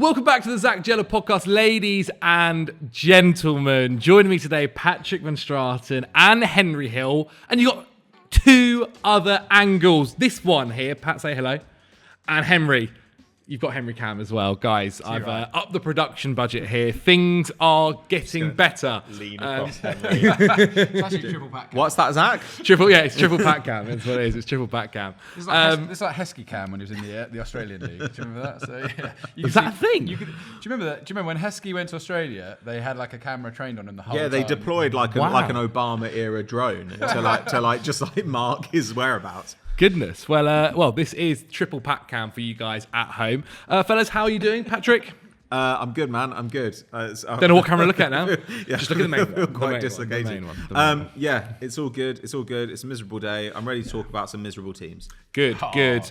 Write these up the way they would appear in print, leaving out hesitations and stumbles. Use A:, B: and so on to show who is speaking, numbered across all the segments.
A: Welcome back to the Djellab podcast, ladies and gentlemen. Joining me today, Patrick Van Straten and Henry Hill. And you got two other angles. This one here, Pat, say hello. And Henry. You've got Henry Cam as well. Guys, I've upped the production budget here. Things are getting better.
B: Lean across Henry. It's actually triple pack cam. What's that, Zach?
A: It's triple pack cam. That's what it is. It's triple pack cam.
C: It's like Heskey Cam when he was in the Australian league. Do you remember that? So, yeah.
A: Is that a thing?
C: Do you remember that? Do you remember when Heskey went to Australia? They had like a camera trained on him the whole time.
B: Yeah, they deployed like an Obama era drone to mark his whereabouts.
A: Goodness. Well, this is triple pack cam for you guys at home. Fellas, how are you doing, Patrick?
B: I'm good, man. I'm good.
A: Don't know what camera to look at now.
B: Yeah,
A: just look at the main one.
B: Quite dislocated. Yeah, it's all good. It's all good. It's a miserable day. I'm ready to talk about some miserable teams.
A: Good.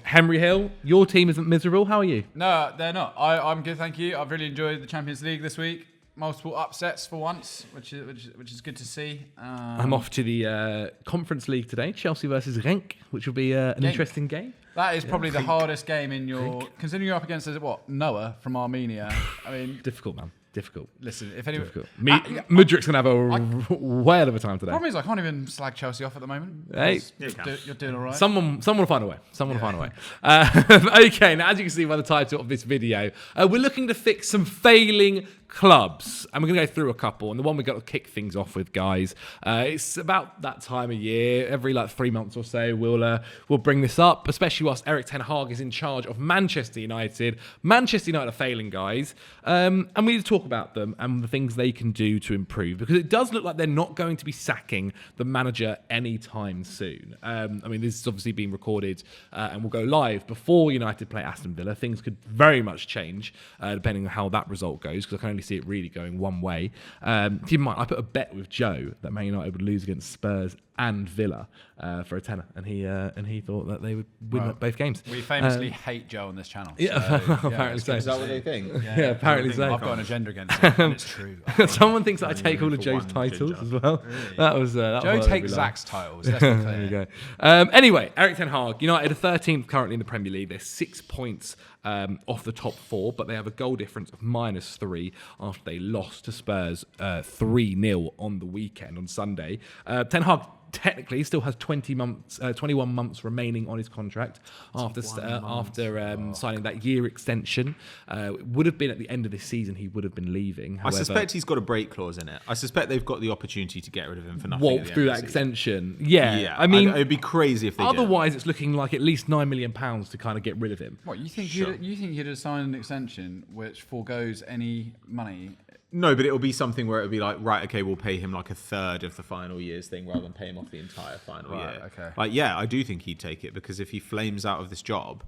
A: Henry Hill, your team isn't miserable. How are you?
C: No, they're not. I'm good, thank you. I've really enjoyed the Champions League this week. Multiple upsets for once, which is good to see.
A: I'm off to the Conference League today, Chelsea versus Genk, which will be an interesting game.
C: That is probably the hardest game in your... Considering you're up against, Noah from Armenia. I mean...
A: Difficult, man. Difficult.
C: Listen, if anyone...
A: Mudrik's going to have a whale of a time today.
C: The problem is I can't even slag Chelsea off at the moment.
A: Hey.
C: You're doing all right.
A: Someone will find a way. Someone will find a way. Okay, now as you can see by the title of this video, we're looking to fix some failing clubs, and we're going to go through a couple. And the one we've got to kick things off with, guys, it's about that time of year. Every 3 months or so, we'll bring this up, especially whilst Erik Ten Hag is in charge of Manchester United. Manchester United are failing, guys, and we need to talk about them and the things they can do to improve, because it does look like they're not going to be sacking the manager anytime soon. I mean, this is obviously being recorded and will go live before United play Aston Villa. Things could very much change depending on how that result goes, because I can only see it really going one way. Keep in mind, I put a bet with Joe that Man United would lose against Spurs and Villa for a tenner, and he thought that they would win both games.
C: We famously hate Joe on this channel.
A: Apparently so.
B: Is that what they think?
A: Yeah, apparently so.
C: I've got an agenda against it, and it's true.
A: Someone thinks that I take all of Joe's titles as well. Really? That was
C: Joe takes Zach's titles. Let's be clear.
A: There you go. Anyway, Erik Ten Hag, United are 13th currently in the Premier League. They're 6 points off the top 4, but they have a goal difference of -3 after they lost to Spurs 3-0 on the weekend on Sunday. Ten Hag technically still has 21 months remaining on his contract after signing that year extension. It would have been at the end of this season he would have been leaving. However,
B: I suspect he's got a break clause in it. I suspect they've got the opportunity to get rid of him for nothing.
A: Walk through that extension. Yeah. I mean,
B: it'd be crazy if they
A: otherwise it's looking like at least £9 million to kind of get rid of him.
C: What, you think you'd have signed an extension which forgoes any money?
B: No, but it'll be something where it'll be like, right, okay, we'll pay him like a third of the final year's thing rather than pay him off the entire final year.
C: Okay.
B: I do think he'd take it, because if he flames out of this job,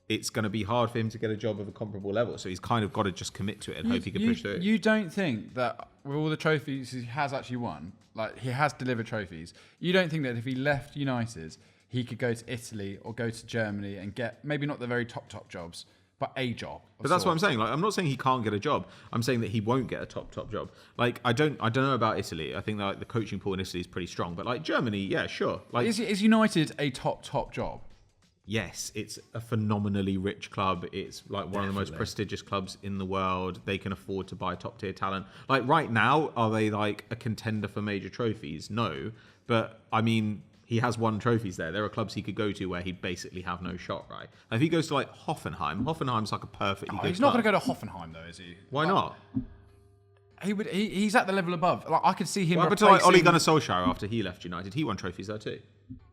B: it's going to be hard for him to get a job of a comparable level. So he's kind of got to just commit to it and hope he can push through.
C: You don't think that with all the trophies he has actually won, like he has delivered trophies, you don't think that if he left United, he could go to Italy or go to Germany and get maybe not the very top jobs, but a job?
B: But that's what I'm saying. Like, I'm not saying he can't get a job. I'm saying that he won't get a top job. Like, I don't know about Italy. I think that the coaching pool in Italy is pretty strong. But like Germany, yeah, sure. Like,
C: is United a top job?
B: Yes, it's a phenomenally rich club. It's like one of the most prestigious clubs in the world. They can afford to buy top tier talent. Like right now, are they like a contender for major trophies? No, but I mean, he has won trophies there. There are clubs he could go to where he'd basically have no shot, right? Like if he goes to like Hoffenheim's like a perfectly good
C: He's not going to go to Hoffenheim though, is he?
B: Why not?
C: He's at the level above. Like I could see him.
B: What happened to like Ole Gunnar Solskjaer after he left United? He won trophies there too.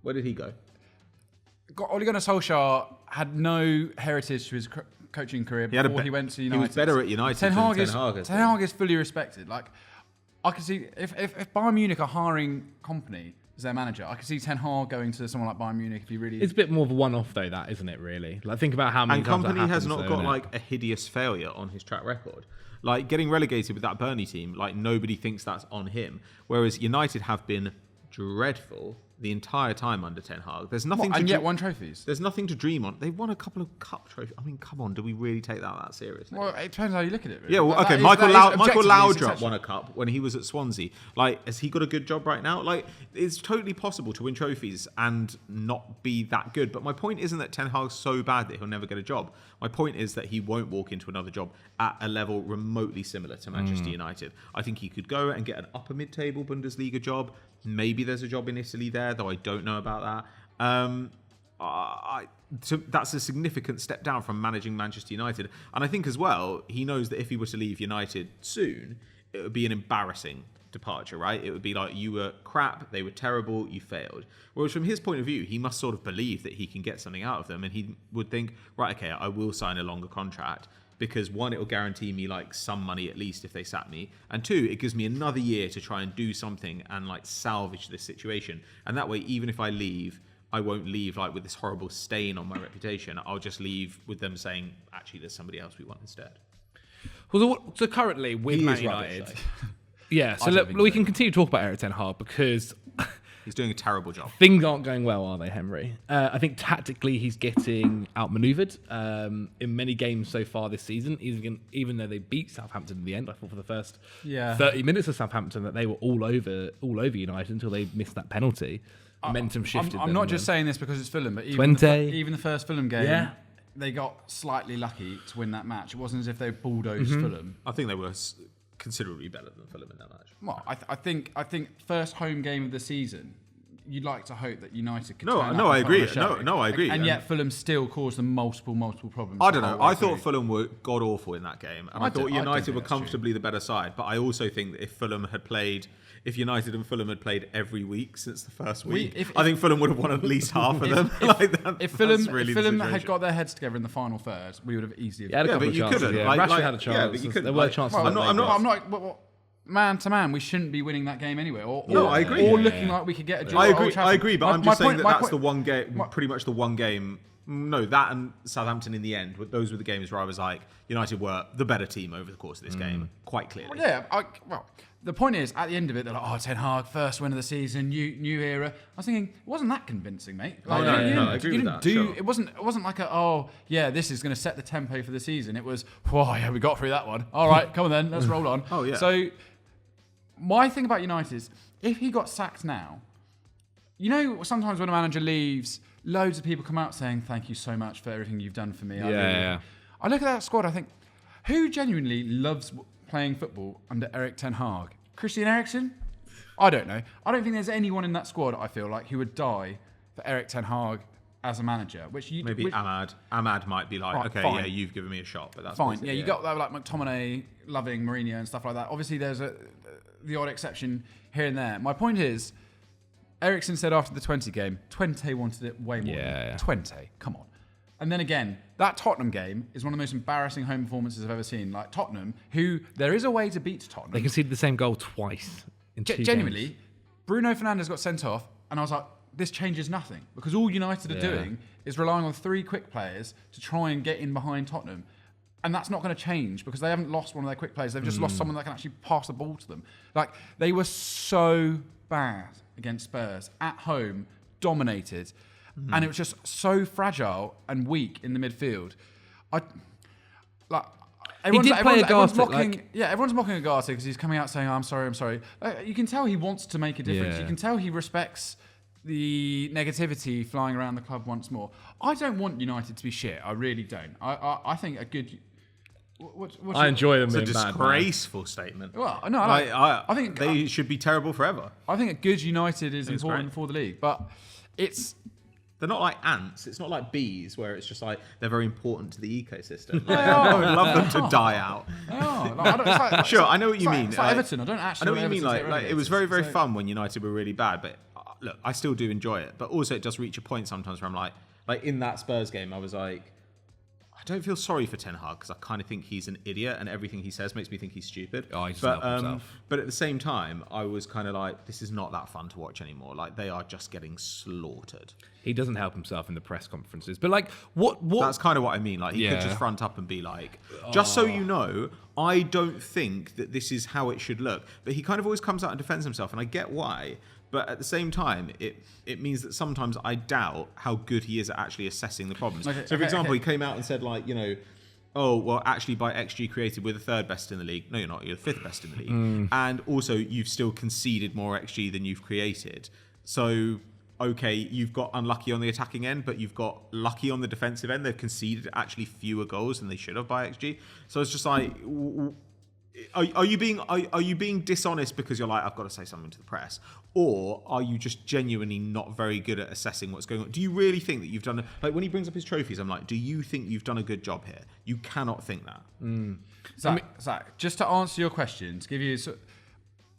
B: Where did he go?
C: Ole Gunnar Solskjaer had no heritage to his coaching career before he went to United.
B: He was better at United than
C: Ten Hag is fully respected. Like I could see if Bayern Munich are hiring Kompany as their manager, I could see Ten Hag going to someone like Bayern Munich if he really...
A: It's a bit more of a one-off though, that, isn't it, really? Like, think about how many times that happens.
B: And Kompany has not got like a hideous failure on his track record. Like, getting relegated with that Burnley team, like, nobody thinks that's on him. Whereas United have been dreadful the entire time under Ten Hag. There's nothing
C: and yet won trophies.
B: There's nothing to dream on. They've won a couple of cup trophies. I mean, come on, do we really take that seriously?
C: Well, it depends how you look at it. Really.
B: Yeah, well, okay. Michael Laudrup won a cup when he was at Swansea. Like, has he got a good job right now? Like, it's totally possible to win trophies and not be that good. But my point isn't that Ten Hag's so bad that he'll never get a job. My point is that he won't walk into another job at a level remotely similar to Manchester United. I think he could go and get an upper mid-table Bundesliga job. Maybe there's a job in Italy there, though I don't know about that. So that's a significant step down from managing Manchester United. And I think as well, he knows that if he were to leave United soon, it would be an embarrassing departure, right? It would be like, you were crap, they were terrible, you failed. Whereas from his point of view, he must sort of believe that he can get something out of them. And he would think, right, okay, I will sign a longer contract. Because one, it will guarantee me like some money at least if they sack me, and two, it gives me another year to try and do something and like salvage this situation. And that way, even if I leave, I won't leave like with this horrible stain on my reputation. I'll just leave with them saying, actually, there's somebody else we want instead.
A: Well, so currently with Man United, yeah. So we can continue to talk about Erik Ten Hag because
B: he's doing a terrible job.
A: Things aren't going well, are they, Henry? I think tactically he's getting outmaneuvered in many games so far this season. Even though they beat Southampton in the end, I thought for the first 30 minutes of Southampton that they were all over United until they missed that penalty. Momentum shifted.
C: I'm not just saying this because it's Fulham, but even the first Fulham game, they got slightly lucky to win that match. It wasn't as if they bulldozed Fulham.
B: I think they were considerably better than Fulham in that match.
C: Well, I think first home game of the season, you'd like to hope that United could.
B: I agree. No, I agree.
C: And yet Fulham still caused them multiple problems.
B: I don't know. I thought Fulham were god awful in that game, and I thought United were comfortably the better side. But I also think that if United and Fulham had played every week since the first week, I think Fulham would have won at least half of them.
C: If Fulham had got their heads together in the final third, we would have easily.
A: Yeah, but you couldn't. Rashford had a chance.
B: Yeah, but you couldn't.
A: There were chances.
C: I'm not. Man to man, we shouldn't be winning that game anyway.
B: I agree.
C: Or looking like we could get a draw.
B: I agree, but I'm just saying that's the one game, pretty much the one game. No, that and Southampton in the end. Those were the games where I was like, United were the better team over the course of this game, quite clearly.
C: The point is, at the end of it, they're like, Ten Hag, first win of the season, new era. I was thinking, it wasn't that convincing, mate.
B: No, I agree with that. Sure.
C: It wasn't like this is going to set the tempo for the season. It was, we got through that one. All right, come on then, let's roll on.
B: Oh, yeah.
C: So, my thing about United is, if he got sacked now, sometimes when a manager leaves, loads of people come out saying, thank you so much for everything you've done for me. I look at that squad, I think, who genuinely loves playing football under Erik Ten Hag? Christian Eriksen? I don't know. I don't think there's anyone in that squad, I feel like, who would die for Erik Ten Hag as a manager.
B: Ahmad. Ahmad might be like, fine. You've given me a shot, but that's
C: fine. Yeah, you got like McTominay loving Mourinho and stuff like that. Obviously, there's the odd exception here and there. My point is, Eriksen said after the 20 game, 20 wanted it way more.
A: Yeah.
C: 20, come on. And then again, that Tottenham game is one of the most embarrassing home performances I've ever seen. Like Tottenham, who there is a way to beat Tottenham.
A: They conceded the same goal twice in 2
C: genuinely,
A: games.
C: Bruno Fernandes got sent off, and I was like, this changes nothing. Because all United are doing is relying on 3 quick players to try and get in behind Tottenham. And that's not going to change because they haven't lost one of their quick players. They've just lost someone that can actually pass the ball to them. Like, they were so bad against Spurs at home, dominated. And it was just so fragile and weak in the midfield. Everyone's mocking Agartha because he's coming out saying, I'm sorry. You can tell he wants to make a difference.
A: Yeah.
C: You can tell he respects the negativity flying around the club once more. I don't want United to be shit. I really don't. I think a good...
A: I enjoy them.
B: It's a disgraceful statement.
C: Well, no, I think
B: they should be terrible forever.
C: I think a good United is important for the league, but
B: they're not like ants. It's not like bees, where it's just like they're very important to the ecosystem. I would love them to die out. Sure, I know what you mean.
C: It's like Everton. I don't actually.
B: I know what you mean. Like it was very, very fun when United were really bad, but look, I still do enjoy it. But also, it does reach a point sometimes where I'm like in that Spurs game, I was like, I don't feel sorry for Ten Hag because I kind of think he's an idiot and everything he says makes me think he's stupid.
A: Oh, he's not himself.
B: But at the same time, I was kind of like, this is not that fun to watch anymore. Like, they are just getting slaughtered.
A: He doesn't help himself in the press conferences. But like, what?
B: That's kind of what I mean. Like, he could just front up and be like, just so you know, I don't think that this is how it should look. But he kind of always comes out and defends himself, and I get why. But at the same time, it means that sometimes I doubt how good he is at actually assessing the problems. So, for example, he came out and said, like, you know, oh, well, actually, by XG created, we're the third best in the league. No, you're not. You're the fifth best in the league. And also, you've still conceded more XG than you've created. So, okay, you've got unlucky on the attacking end, but you've got lucky on the defensive end. They've conceded actually fewer goals than they should have by XG. So it's just like... Are you being dishonest because you're like, I've got to say something to the press, or are you just genuinely not very good at assessing what's going on? Do you really think that you've done like when he brings up his trophies? I'm like, do you think you've done a good job here? You cannot think that.
C: Zach, just to answer your question, to give you,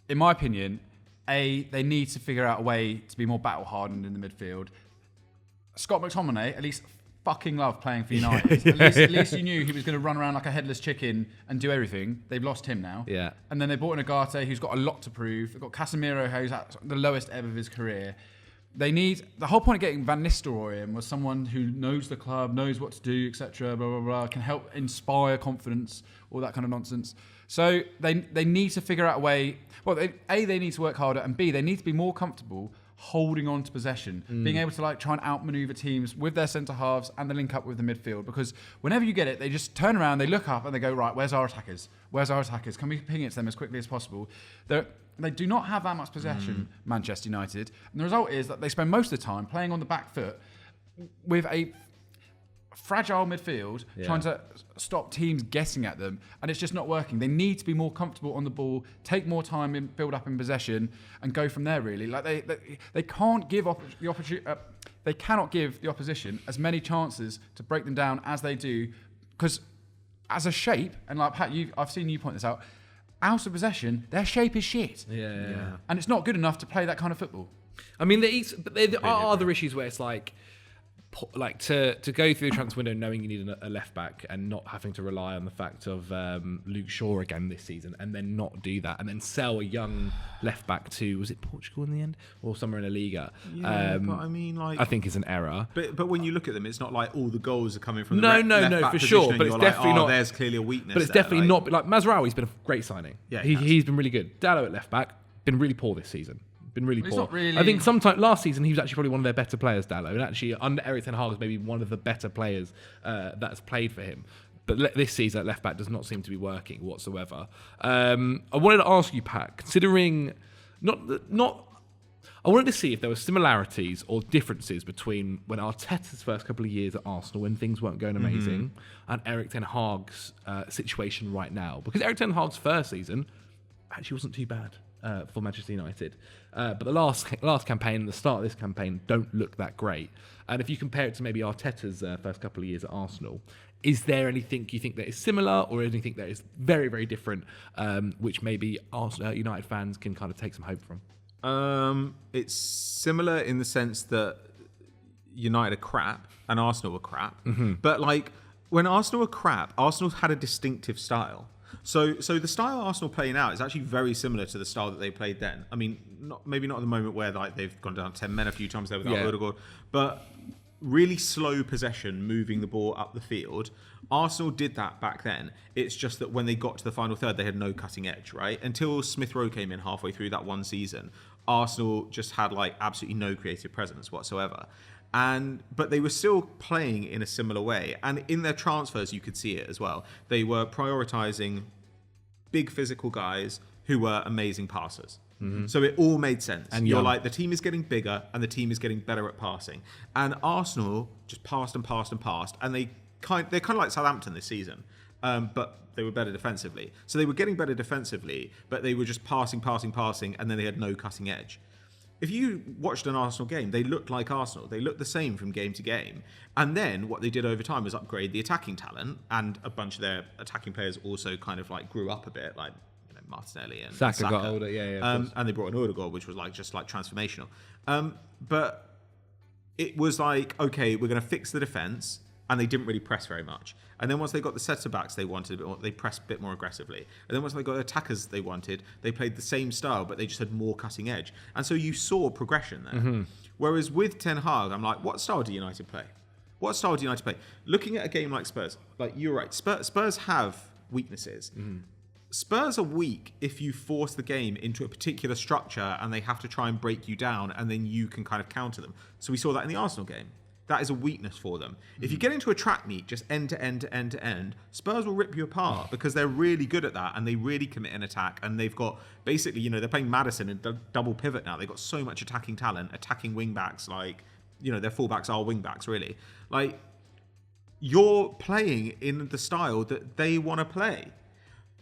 C: in my opinion, they need to figure out a way to be more battle hardened in the midfield. Scott McTominay, at least. Fucking love playing for United. At least you knew he was going to run around like a headless chicken and do everything. They've lost him now.
A: Yeah.
C: And then they brought in Agate, who's got a lot to prove. They've got Casemiro, who's at the lowest ever of his career. They need... The whole point of getting Van Nistelrooy in was someone who knows the club, knows what to do, etc., blah, blah, blah, can help inspire confidence, all that kind of nonsense. So they need to figure out a way... Well, they need to work harder, and B, they need to be more comfortable holding on to possession, being able to like try and outmaneuver teams with their centre halves and the link up with the midfield. Because whenever you get it, they just turn around, they look up, and they go, right, where's our attackers? Where's our attackers? Can we ping it to them as quickly as possible? They do not have that much possession, Manchester United, and the result is that they spend most of the time playing on the back foot with a fragile midfield, trying to stop teams getting at them, and it's just not working. They need to be more comfortable on the ball, take more time in build up in possession, and go from there. Really, like they can't give the opportunity. They cannot give the opposition as many chances to break them down as they do, because as a shape, and like Pat, I've seen you point this out. Out of possession, their shape is shit.
A: Yeah.
C: And it's not good enough to play that kind of football.
A: I mean, there are other issues where it's like to go through the transfer window knowing you need a left back and not having to rely on the fact of Luke Shaw again this season, and then not do that, and then sell a young left back to, was it Portugal in the end or somewhere in a Liga?
B: Yeah, but I mean, like,
A: I think is an error.
B: But when you look at them, it's not like all the goals are coming from the
A: no,
B: left back
A: for
B: position,
A: sure.
B: and
A: But it's
B: you're
A: definitely
B: like,
A: not.
B: There's clearly a weakness.
A: But it's
B: there,
A: definitely not like Mazraoui's been a great signing.
B: Yeah,
A: he's been really good. Djellab at left back been really poor this season. Been really
C: Well,
A: poor.
C: he's not really-
A: I think sometime last season he was actually probably one of their better players, Djellab, and actually under Erik Ten Hag is maybe one of the better players that's played for him. But this season at left back does not seem to be working whatsoever. I wanted to ask you, Pat, considering I wanted to see if there were similarities or differences between when Arteta's first couple of years at Arsenal, when things weren't going amazing, and Erik Ten Hag's situation right now. Because Erik Ten Hag's first season actually wasn't too bad for Manchester United. But the last campaign and the start of this campaign don't look that great. And if you compare it to maybe Arteta's first couple of years at Arsenal, is there anything you think that is similar or anything that is very, very different, which maybe United fans can kind of take some hope from?
B: It's similar in the sense that United are crap and Arsenal were crap. But like when Arsenal were crap, Arsenal had a distinctive style. So the style Arsenal play now is actually very similar to the style that they played then. I mean, maybe not at the moment where like they've gone down 10 men a few times there without Odegaard, but really slow possession, moving the ball up the field. Arsenal did that back then. It's just that when they got to the final third, they had no cutting edge, right? Until Smith Rowe came in halfway through that one season, Arsenal just had like absolutely no creative presence whatsoever. But they were still playing in a similar way. And in their transfers, you could see it as well. They were prioritising big physical guys who were amazing passers. So it all made sense. And you're like, the team is getting bigger and the team is getting better at passing. And Arsenal just passed and passed and passed. And they're kind of like Southampton this season. But they were better defensively. So they were getting better defensively, but they were just passing, and then they had no cutting edge. If you watched an Arsenal game, they looked like Arsenal. They looked the same from game to game. And then what they did over time was upgrade the attacking talent, and a bunch of their attacking players also kind of like grew up a bit, like Martinelli and
A: Saka got older,
B: and they brought in Odegaard, which was like just like transformational. But it was like, okay, we're going to fix the defense, and they didn't really press very much. And then once they got the centre backs they wanted a bit more, they pressed a bit more aggressively. And then once they got the attackers they wanted, they played the same style, but they just had more cutting edge. And so you saw progression there. Whereas with Ten Hag, I'm like, what style do United play? What style do United play? Looking at a game like Spurs, like you're right, Spurs have weaknesses. Spurs are weak if you force the game into a particular structure and they have to try and break you down, and then you can kind of counter them. So we saw that in the Arsenal game. That is a weakness for them. If you get into a track meet, just end to end to end to end, Spurs will rip you apart because they're really good at that and they really commit an attack. And they've got basically, they're playing Maddison in double pivot now. They've got so much attacking talent, attacking wing backs, like, their fullbacks are wing backs, really. Like, you're playing in the style that they want to play.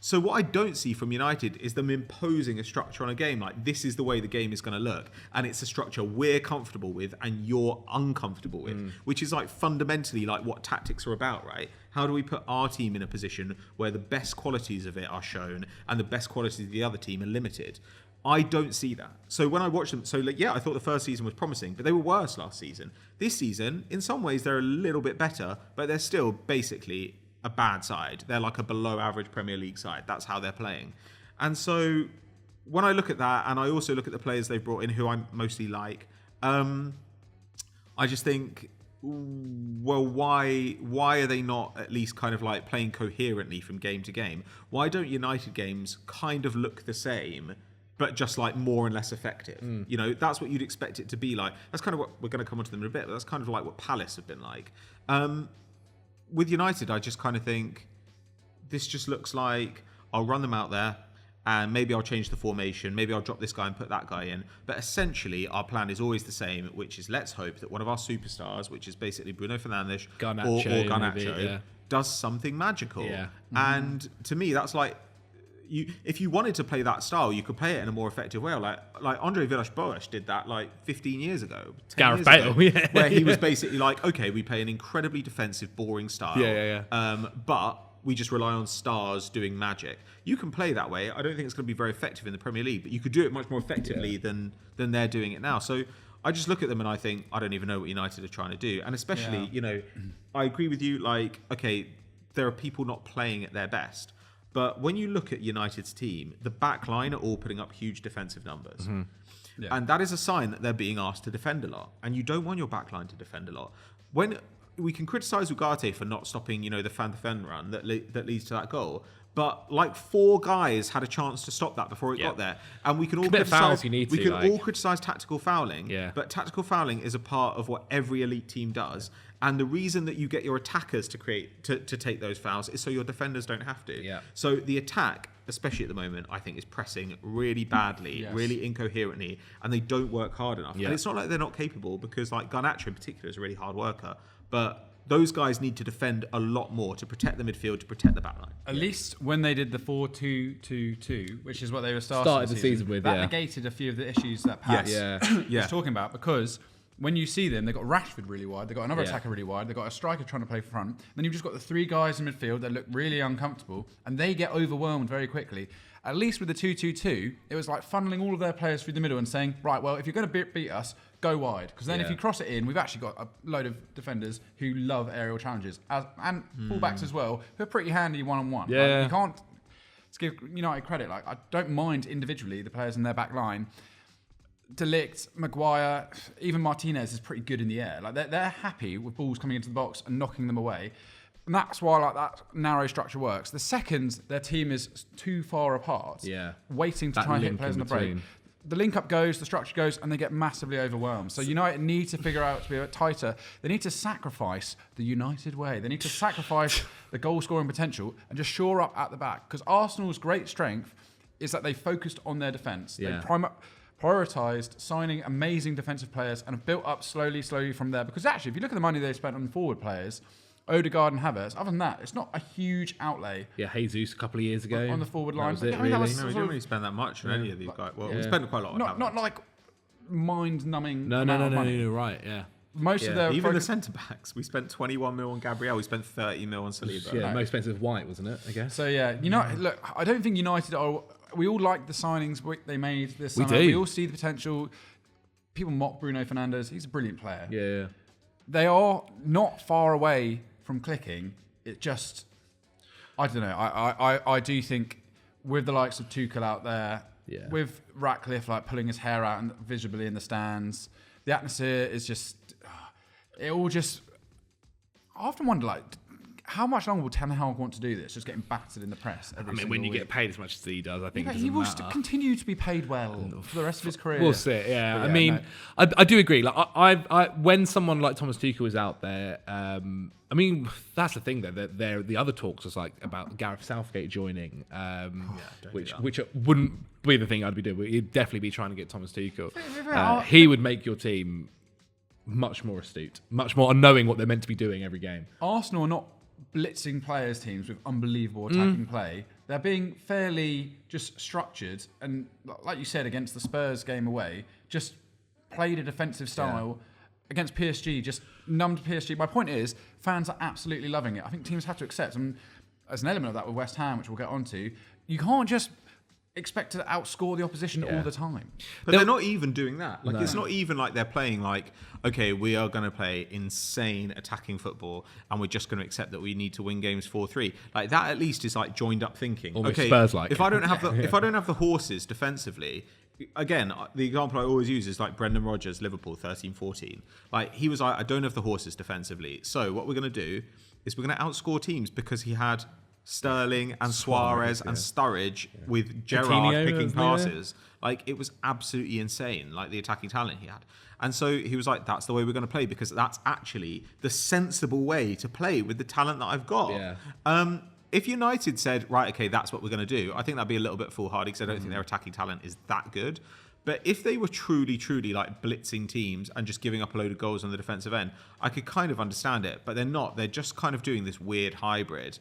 B: So what I don't see from United is them imposing a structure on a game. Like, this is the way the game is going to look. And it's a structure we're comfortable with and you're uncomfortable with, which is like fundamentally like what tactics are about, right? How do we put our team in a position where the best qualities of it are shown and the best qualities of the other team are limited? I don't see that. So when I watch them, I thought the first season was promising, but they were worse last season. This season, in some ways, they're a little bit better, but they're still basically a bad side. They're like a below average Premier League side. That's how they're playing. And so when I look at that, and I also look at the players they've brought in who I mostly like, I just think, well, why are they not at least kind of like playing coherently from game to game? Why don't United games kind of look the same, but just like more and less effective? That's what you'd expect it to be like. That's kind of what we're going to come onto them in a bit, but that's kind of like what Palace have been like. With United, I just kind of think this just looks like I'll run them out there and maybe I'll change the formation. Maybe I'll drop this guy and put that guy in. But essentially, our plan is always the same, which is let's hope that one of our superstars, which is basically Bruno Fernandes or Garnacho, does something magical. Yeah. And to me, that's like, if you wanted to play that style, you could play it in a more effective way. Like Andre Villas-Boas did that like 15 years ago.
A: Gareth Bale,
B: where he was basically like, okay, we play an incredibly defensive, boring style. But we just rely on stars doing magic. You can play that way. I don't think it's going to be very effective in the Premier League, but you could do it much more effectively than they're doing it now. So I just look at them and I think, I don't even know what United are trying to do. And especially, I agree with you. Like, okay, there are people not playing at their best. But when you look at United's team, the back line are all putting up huge defensive numbers. Mm-hmm. Yeah. And that is a sign that they're being asked to defend a lot. And you don't want your back line to defend a lot. When we can criticise Ugarte for not stopping, the fan run that leads to that goal. But like 4 guys had a chance to stop that before it got there. And we can all criticize tactical fouling. Yeah. But tactical fouling is a part of what every elite team does. And the reason that you get your attackers to take those fouls is so your defenders don't have to. Yeah. So the attack, especially at the moment, I think is pressing really badly, really incoherently, and they don't work hard enough. Yeah. And it's not like they're not capable, because like Garnacho in particular is a really hard worker. But those guys need to defend a lot more to protect the midfield, to protect the backline.
C: At least when they did the 4-2-2-2, which is what they were started the season with, that negated a few of the issues that Pat was talking about, because when you see them, they've got Rashford really wide, they've got another attacker really wide, they've got a striker trying to play front, then you've just got the 3 guys in midfield that look really uncomfortable, and they get overwhelmed very quickly. At least with the 2-2-2, it was like funneling all of their players through the middle and saying, right, well, if you're going to beat us, go wide. Because then if you cross it in, we've actually got a load of defenders who love aerial challenges, and fullbacks as well, who are pretty handy one-on-one. Yeah. Like, you can't give United credit. Like, I don't mind individually the players in their back line. De Ligt, Maguire, even Martinez is pretty good in the air. Like, they're happy with balls coming into the box and knocking them away. And that's why like that narrow structure works. The second their team is too far apart, waiting to try and hit players on the break, the link up goes, the structure goes, and they get massively overwhelmed. So United need to figure out to be a bit tighter. They need to sacrifice the United way. They need to sacrifice the goal scoring potential and just shore up at the back. Because Arsenal's great strength is that they focused on their defence. Yeah. They prioritised signing amazing defensive players and have built up slowly from there. Because actually, if you look at the money they spent on forward players, Odegaard and Havertz, other than that, it's not a huge outlay.
A: Yeah, Jesus a couple of years ago.
C: On the forward line.
A: That was it, really.
B: No, we didn't really spend that much on any of these guys. Well, we spent quite a lot.
C: Not like mind-numbing.
A: No, right, yeah.
C: Most of their
B: even the centre-backs. We spent 21 mil on Gabriel. We spent 30 mil on Saliba.
A: Yeah, most expensive White, wasn't it, I guess?
C: So, look, I don't think United are... We all like the signings they made this summer. We all see the potential. People mock Bruno Fernandes. He's a brilliant player.
A: Yeah.
C: They are not far away from clicking. It just, I don't know. I do think with the likes of Tuchel out there, with Ratcliffe like pulling his hair out and visibly in the stands, the atmosphere is just, it all just. I often wonder, like, how much longer will Ten Hag want to do this? Just getting battered in the press.
A: I mean, when you get paid as much as he does, I think
C: he will continue to be paid well for the rest of his career.
A: We'll see. Yeah, I mean, no. I do agree. Like, I when someone like Thomas Tuchel is out there, I mean, that's the thing. That the other talks was like about Gareth Southgate joining, which wouldn't be the thing I'd be doing. He'd definitely be trying to get Thomas Tuchel. He would make your team much more astute, much more on knowing what they're meant to be doing every game.
C: Arsenal are not blitzing players teams with unbelievable attacking play. They're being fairly just structured and, like you said, against the Spurs game away, just played a defensive style. Against PSG, just numbed PSG. My point is, fans are absolutely loving it. I think teams have to accept, and as an element of that with West Ham, which we'll get onto, you can't just expect to outscore the opposition all the time.
B: But they're not even doing that. Like, it's not even like they're playing like, okay, we are going to play insane attacking football and we're just going to accept that we need to win games 4-3. Like, that at least is like joined up thinking.
A: Almost
B: okay,
A: Spurs-like.
B: If I don't have the horses defensively, again, the example I always use is like Brendan Rodgers, Liverpool, 13-14. Like, he was like, I don't have the horses defensively. So what we're going to do is we're going to outscore teams because he had Sterling and Suarez and Sturridge with Gerrard
A: Coutinho
B: picking passes. Like, it was absolutely insane, like the attacking talent he had. And so he was like, that's the way we're going to play because that's actually the sensible way to play with the talent that I've got.
A: Yeah.
B: If United said, right, okay, that's what we're going to do, I think that'd be a little bit foolhardy because I don't think their attacking talent is that good. But if they were truly like blitzing teams and just giving up a load of goals on the defensive end, I could kind of understand it. But they're not. They're just kind of doing this weird hybrid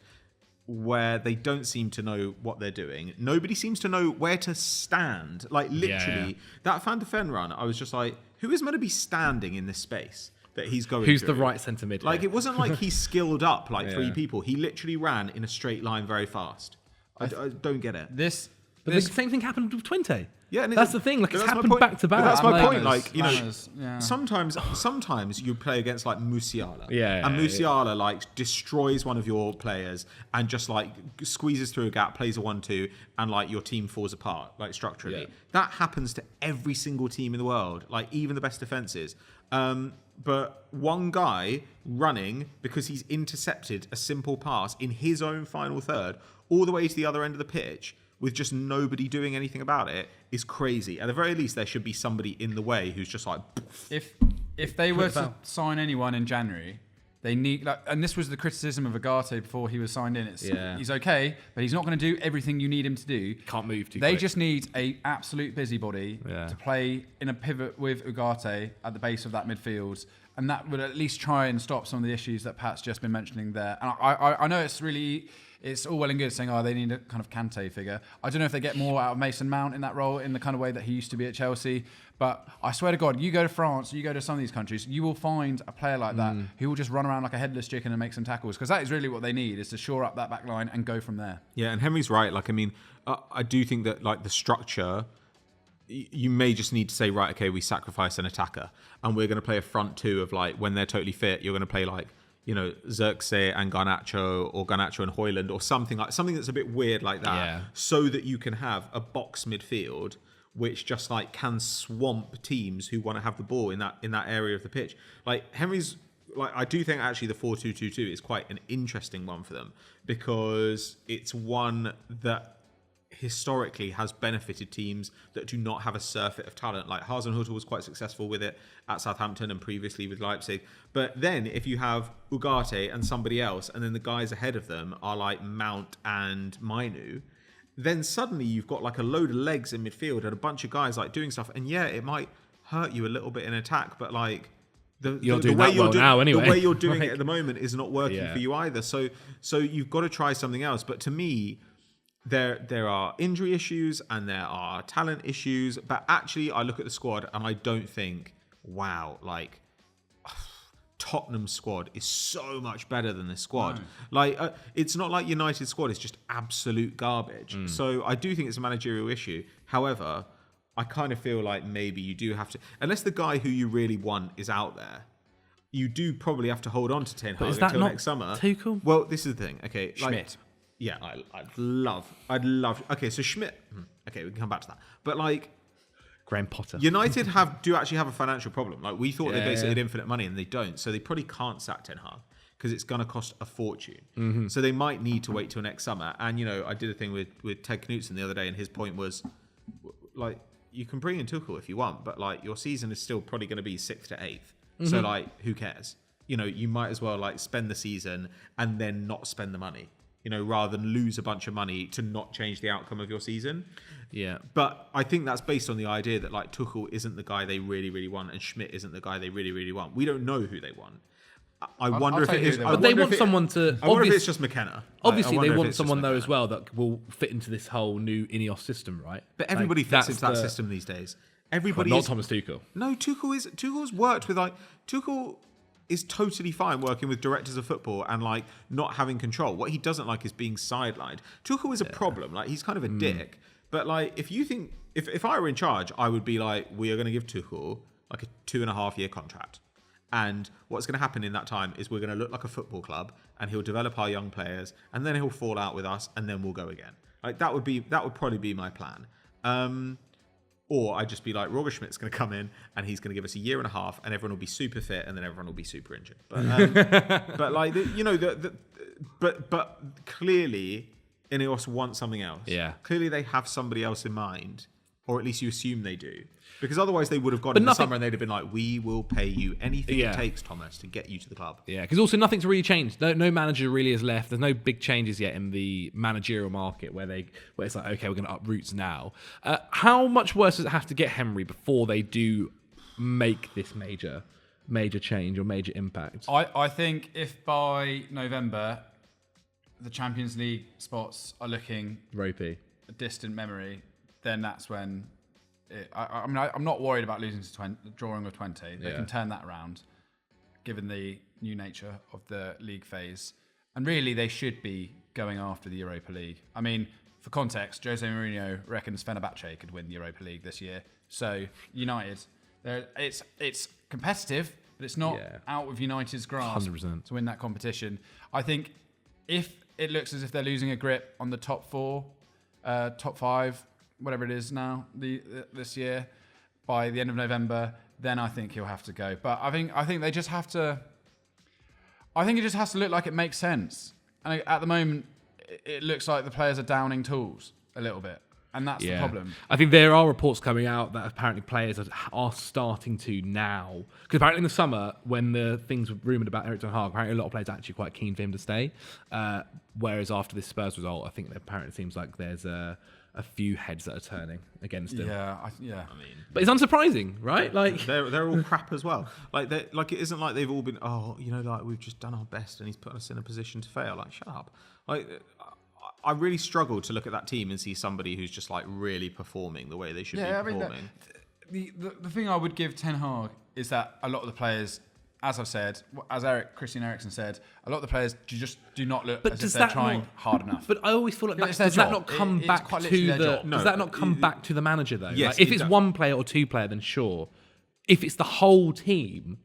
B: where they don't seem to know what they're doing. Nobody seems to know where to stand. Like, literally, that Van de Ven run, I was just like, who is meant to be standing in this space that he's going
A: Who's
B: through?
A: the right centre mid?
B: Like, it wasn't like he skilled up like three people. He literally ran in a straight line very fast. I don't get it.
A: But the same thing happened with Twente.
B: Yeah, and
A: that's the thing. Like, it's happened back to back.
B: But that's my point.
C: Manners,
B: Like, you know, sometimes you play against like Musiala, and Musiala like destroys one of your players and just like squeezes through a gap, plays a 1-2, and like your team falls apart like structurally.
A: Yeah.
B: That happens to every single team in the world, like even the best defenses. But one guy running because he's intercepted a simple pass in his own final third all the way to the other end of the pitch, with just nobody doing anything about it, is crazy. At the very least, there should be somebody in the way who's just like...
C: If they were to sign anyone in January, they need... Like, and this was the criticism of Agate before he was signed in. He's okay, but he's not going to do everything you need him to do.
A: Can't move too
C: They
A: quick.
C: just need a absolute busybody to play in a pivot with Ugarte at the base of that midfield. And that would at least try and stop some of the issues that Pat's just been mentioning there. And I know it's really... It's all well and good saying, they need a kind of Kante figure. I don't know if they get more out of Mason Mount in that role in the kind of way that he used to be at Chelsea. But I swear to God, you go to France, you go to some of these countries, you will find a player like that who will just run around like a headless chicken and make some tackles. Because that is really what they need, is to shore up that back line and go from there.
B: Yeah, and Henry's right. Like, I mean, I do think that like the structure... You may just need to say, right, okay, we sacrifice an attacker and we're going to play a front two of like, when they're totally fit, you're going to play like, you know, Xerxes and Garnacho or Garnacho and Højlund or something that's a bit weird like that, so that you can have a box midfield which just like can swamp teams who want to have the ball in that area of the pitch. Like, Henry's, like, I do think actually the 4-2-2-2 is quite an interesting one for them because it's one that historically has benefited teams that do not have a surfeit of talent. Like, Hasenhüttl was quite successful with it at Southampton and previously with Leipzig. But then if you have Ugarte and somebody else, and then the guys ahead of them are like Mount and Mainu, then suddenly you've got like a load of legs in midfield and a bunch of guys like doing stuff. And yeah, it might hurt you a little bit in attack, but like the way you're doing it at the moment is not working for you either. So you've got to try something else. But to me, there are injury issues and there are talent issues, but actually I look at the squad and I don't think, wow, like Tottenham's squad is so much better than this squad. No. Like, it's not like United's squad is just absolute garbage. So I do think it's a managerial issue. However, I kind of feel like maybe you do have to, unless the guy who you really want is out there, you do probably have to hold on to Ten Hag until next summer.
A: Tuchel?
B: Well, this is the thing. Okay,
C: Schmidt.
B: Yeah, I'd love. Okay, so Schmidt. Okay, we can come back to that. But like,
A: Graham Potter.
B: United do actually have a financial problem. Like, we thought they basically had infinite money, and they don't. So they probably can't sack Ten Hag because it's going to cost a fortune. So they might need to wait till next summer. And, I did a thing with Ted Knutson the other day, and his point was, like, you can bring in Tuchel if you want, but, like, your season is still probably going to be 6th to 8th. So, like, who cares? You might as well, like, spend the season and then not spend the money, rather than lose a bunch of money to not change the outcome of your season.
A: Yeah.
B: But I think that's based on the idea that, like, Tuchel isn't the guy they really, really want, and Schmidt isn't the guy they really, really want. We don't know who they want. I wonder if it is.
A: But they want someone to.
B: I wonder if it's just McKenna.
A: Obviously, they want someone though as well that will fit into this whole new Ineos system, right?
B: But everybody fits into that system these days. Everybody.
A: Not Thomas Tuchel.
B: No, Tuchel's worked with Tuchel is totally fine working with directors of football and like not having control. What he doesn't like is being sidelined. Tuchel is a problem. Like he's kind of a dick. But like if you think if I were in charge, I would be like, we are going to give Tuchel like a 2.5-year contract. And what's going to happen in that time is we're going to look like a football club, and he'll develop our young players, and then he'll fall out with us, and then we'll go again. Like that would probably be my plan. Or I'd just be like, Roger Schmidt's going to come in, and he's going to give us a 1.5 years, and everyone will be super fit, and then everyone will be super injured. But but like but clearly, Ineos want something else.
A: Yeah.
B: Clearly, they have somebody else in mind, or at least you assume they do. Because otherwise they would have gone in the summer and they'd have been like, we will pay you anything it takes, Thomas, to get you to the club.
A: Yeah, because also nothing's really changed. No manager really has left. There's no big changes yet in the managerial market where it's like, okay, we're going to up roots now. How much worse does it have to get, Henry, before they do make this major change or major impact?
C: I think if by November the Champions League spots are looking
A: ropey,
C: a distant memory, then that's when... I'm not worried about losing to drawing with 20. They can turn that around, given the new nature of the league phase. And really, they should be going after the Europa League. I mean, for context, Jose Mourinho reckons Fenerbahce could win the Europa League this year. So United, it's competitive, but it's not out of United's grasp
A: 100%
C: to win that competition. I think if it looks as if they're losing a grip on the top 4, top 5, whatever it is now, this year, by the end of November, then I think he'll have to go. But I think they just have to. I think it just has to look like it makes sense. And at the moment, it looks like the players are downing tools a little bit, and that's the problem.
A: I think there are reports coming out that apparently players are starting to now, because apparently in the summer when the things were rumoured about Erik Ten Hag, apparently a lot of players are actually quite keen for him to stay. Whereas after this Spurs result, I think it apparently seems like there's a few heads that are turning against him.
C: I mean,
A: but it's unsurprising, right? Like
B: they're all crap as well. Like it isn't like they've all been like we've just done our best and he's put us in a position to fail. Like shut up. Like I really struggle to look at that team and see somebody who's just like really performing the way they should be performing.
C: The thing I would give Ten Hag is that a lot of the players, as I've said, as Christian Eriksen said, a lot of the players just do not look as if they're trying hard enough.
A: But I always feel like does that not come back to the manager though?
B: Yes,
A: like, if it's one player or two player, then sure. If it's the whole team,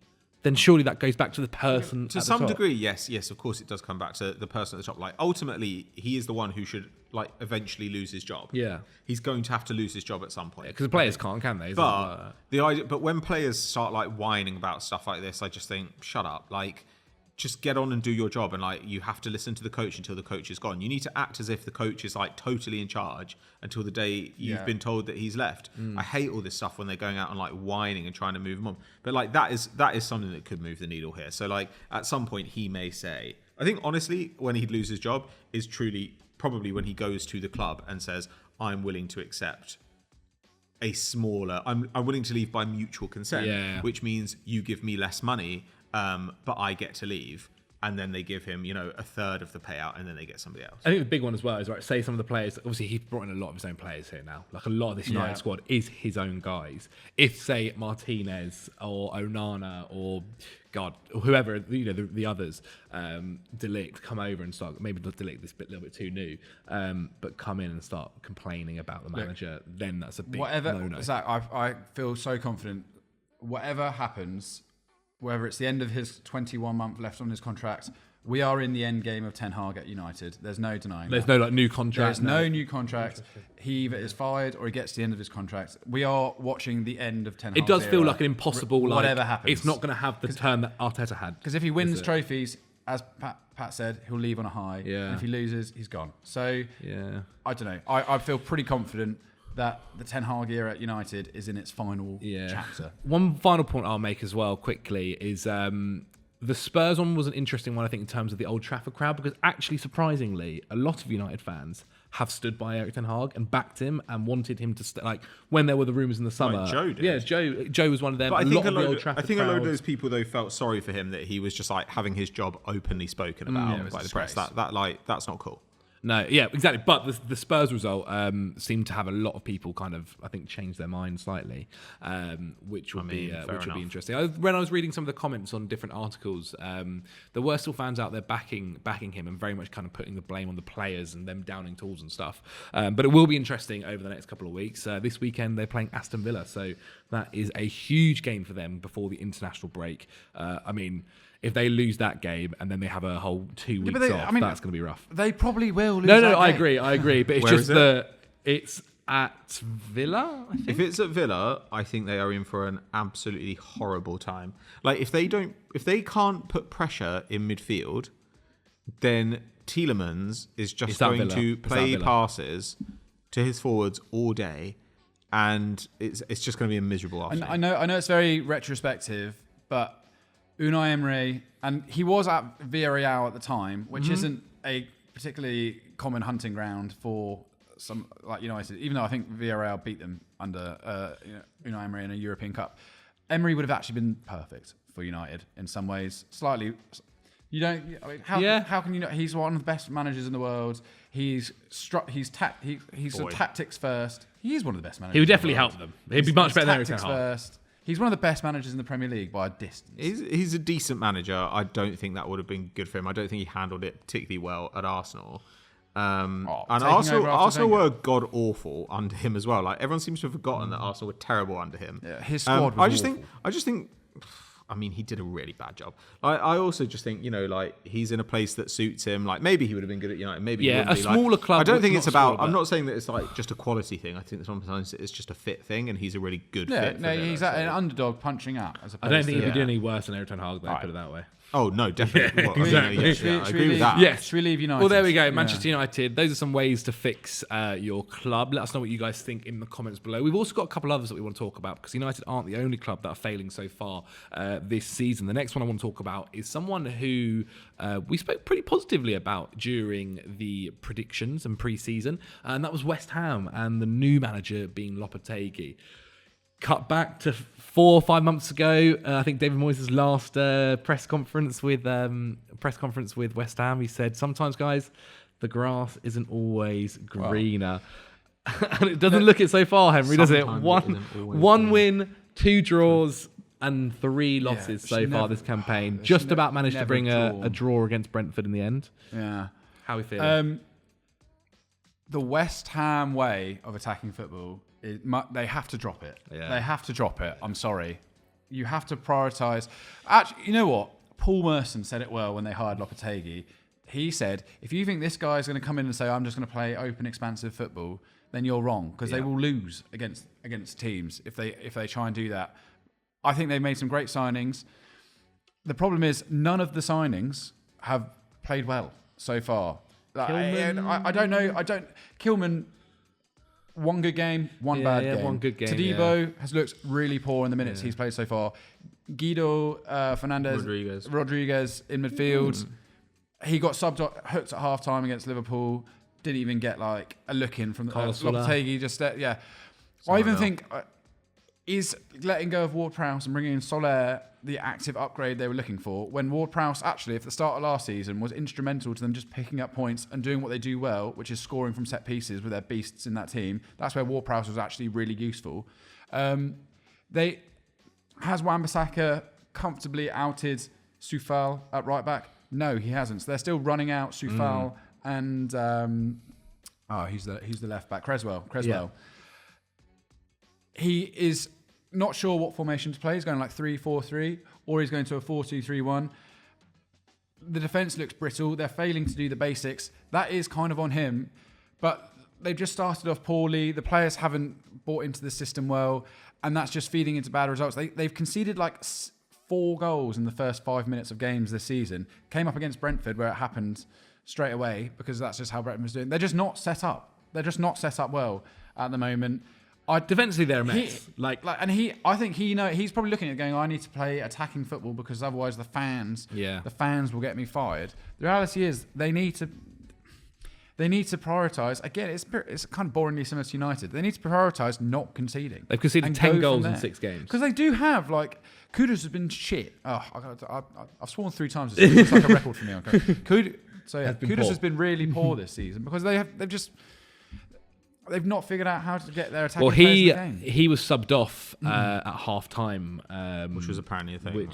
A: then surely that goes back to the person.
B: To some degree, yes, of course it does come back to the person at the top. Like ultimately, he is the one who should like eventually lose his job.
A: Yeah,
B: he's going to have to lose his job at some point.
A: Because the players can't, can they?
B: But the idea, but when players start like whining about stuff like this, I just think, shut up. Like, just get on and do your job. And like, you have to listen to the coach until the coach is gone. You need to act as if the coach is like totally in charge until the day you've been told that he's left. I hate all this stuff when they're going out and like whining and trying to move him on. But like, that is something that could move the needle here. So like, at some point he may say, I think honestly, when he'd lose his job is truly probably when he goes to the club and says, I'm willing to accept a smaller, I'm willing to leave by mutual consent, which means you give me less money, but I get to leave. And then they give him, a third of the payout, and then they get somebody else.
A: I think the big one as well is, right, say some of the players, obviously he's brought in a lot of his own players here now. Like a lot of this United squad is his own guys. If, say, Martinez or Onana or, God, whoever, the others, De Ligt come over and start, maybe De Ligt this little bit too new, but come in and start complaining about the manager, then that's a big no-no.
C: Zach, I feel so confident. Whatever happens, whether it's the end of his 21 month left on his contract, we are in the end game of Ten Hag at United. There's no denying
A: There's
C: that.
A: no new contract.
C: There's no new contract. He either is fired or he gets to the end of his contract. We are watching the end of Ten Hag's
A: It does feel like an impossible,
C: whatever happens.
A: It's not going to have the turn that Arteta had.
C: Because if he wins trophies, as Pat said, he'll leave on a high.
A: Yeah.
C: And if he loses, he's gone. So
A: Yeah.
C: I don't know. I feel pretty confident that the Ten Hag era at United is in its final chapter.
A: One final point I'll make as well quickly is the Spurs one was an interesting one, I think, in terms of the Old Trafford crowd, because actually, surprisingly, a lot of United fans have stood by Erik Ten Hag and backed him and wanted him to stay. Like when there were the rumours in the summer,
B: Joe did.
A: Yeah, Joe was one of them.
B: But
A: a lot
B: of those people though felt sorry for him that he was just like having his job openly spoken about by the press. That's not cool.
A: No, yeah, exactly. But the Spurs result seemed to have a lot of people kind of, I think, change their mind slightly, which would be interesting. When I was reading some of the comments on different articles, there were still fans out there backing him and very much kind of putting the blame on the players and them downing tools and stuff. But it will be interesting over the next couple of weeks. This weekend they're playing Aston Villa, so that is a huge game for them before the international break. I mean, if they lose that game and then they have a whole 2 weeks off, that's going to be rough.
C: They probably will lose
A: No,
C: that
A: I
C: game.
A: agree. But it's
B: Where
A: just
B: is
A: it's at Villa, I think.
B: If it's at Villa, I think they are in for an absolutely horrible time. Like if they can't put pressure in midfield, then Tielemans is just going to play passes to his forwards all day, and it's just going to be a miserable afternoon.
C: I know it's very retrospective, but Unai Emery, and he was at Villarreal at the time, which isn't a particularly common hunting ground for some like United, even though I think Villarreal beat them under Unai Emery in a European Cup. Emery would have actually been perfect for United in some ways. Slightly, you don't. I mean, how can you not? He's one of the best managers in the world. He's tactics first. He is one of the best managers.
A: He would definitely help them. He'd be much better than Erik Ten Hag.
C: First. He's one of the best managers in the Premier League by a distance.
B: He's a decent manager. I don't think that would have been good for him. I don't think he handled it particularly well at Arsenal. And Arsenal were god awful under him as well. Like everyone seems to have forgotten that Arsenal were terrible under him.
C: Yeah, his squad was awful.
B: I just think. I mean, he did a really bad job. I also just think, like he's in a place that suits him. Like maybe he would have been good at United. Maybe he wouldn't be.
A: Smaller club.
B: I don't think it's about. I'm not saying that it's like just a quality thing. I think sometimes it's just a fit thing, and he's a really good fit.
C: No, he's an underdog punching up.
A: I don't think he'd do any worse than Erik Ten Hag. Put it that way.
B: Oh no, definitely.
A: Exactly.
B: I agree with that.
A: Yes.
C: Should we leave United?
A: Well, there we go. Manchester United. Those are some ways to fix your club. Let us know what you guys think in the comments below. We've also got a couple others that we want to talk about because United aren't the only club that are failing so far this season. The next one I want to talk about is someone who we spoke pretty positively about during the predictions and pre-season, and that was West Ham and the new manager being Lopetegui. Cut back to 4 or 5 months ago, I think David Moyes' last press conference with West Ham, he said, "Sometimes, guys, the grass isn't always greener," and it doesn't look it so far, Henry, does it? One win, 2 draws, and 3 losses so far this campaign. Just about managed to bring a draw against Brentford in the end.
C: Yeah,
A: how are we feeling?
C: The West Ham way of attacking football. They have to drop it.
A: Yeah.
C: They have to drop it. I'm sorry. You have to prioritise. Actually, you know what? Paul Merson said it well when they hired Lopetegui. He said, if you think this guy is going to come in and say, I'm just going to play open, expansive football, then you're wrong because they will lose against teams if they try and do that. I think they've made some great signings. The problem is none of the signings have played well so far. I don't know. Kilman... One good game, one bad game.
A: One good game.
C: Todibo has looked really poor in the minutes he's played so far. Guido Fernandez Rodriguez in midfield. He got hooked at half time against Liverpool. Didn't even get like a look in from Lopetegui. I even think is letting go of Ward-Prowse and bringing in Soler the active upgrade they were looking for, when Ward-Prowse actually, at the start of last season, was instrumental to them just picking up points and doing what they do well, which is scoring from set pieces with their beasts in that team. That's where Ward-Prowse was actually really useful. Has Wan-Bissaka comfortably outed Soufal at right back? No, he hasn't. So they're still running out Soufal and who's the left back? Creswell. Yeah. He is not sure what formation to play. He's going like 3-4-3 or he's going to a 4-2-3-1. The defence looks brittle. They're failing to do the basics. That is kind of on him. But they've just started off poorly. The players haven't bought into the system well. And that's just feeding into bad results. They've conceded like 4 goals in the first 5 minutes of games this season. Came up against Brentford where it happened straight away because that's just how Brentford was doing. They're just not set up. They're just not set up well at the moment.
A: Defensively, they're a mess.
C: I think he's probably looking at it going, I need to play attacking football because otherwise the fans will get me fired. The reality is they need to prioritise. Again, it's kind of boringly similar to United. They need to prioritise not conceding.
A: They've conceded 10 goals in 6 games.
C: Because they do have, Kudus has been shit. I've sworn 3 times this season. It's like a record for me. Okay. Kudus has been really poor this season because they've not figured out how to get their attacking players in the game.
A: He was subbed off at half time.
B: Which was apparently a thing.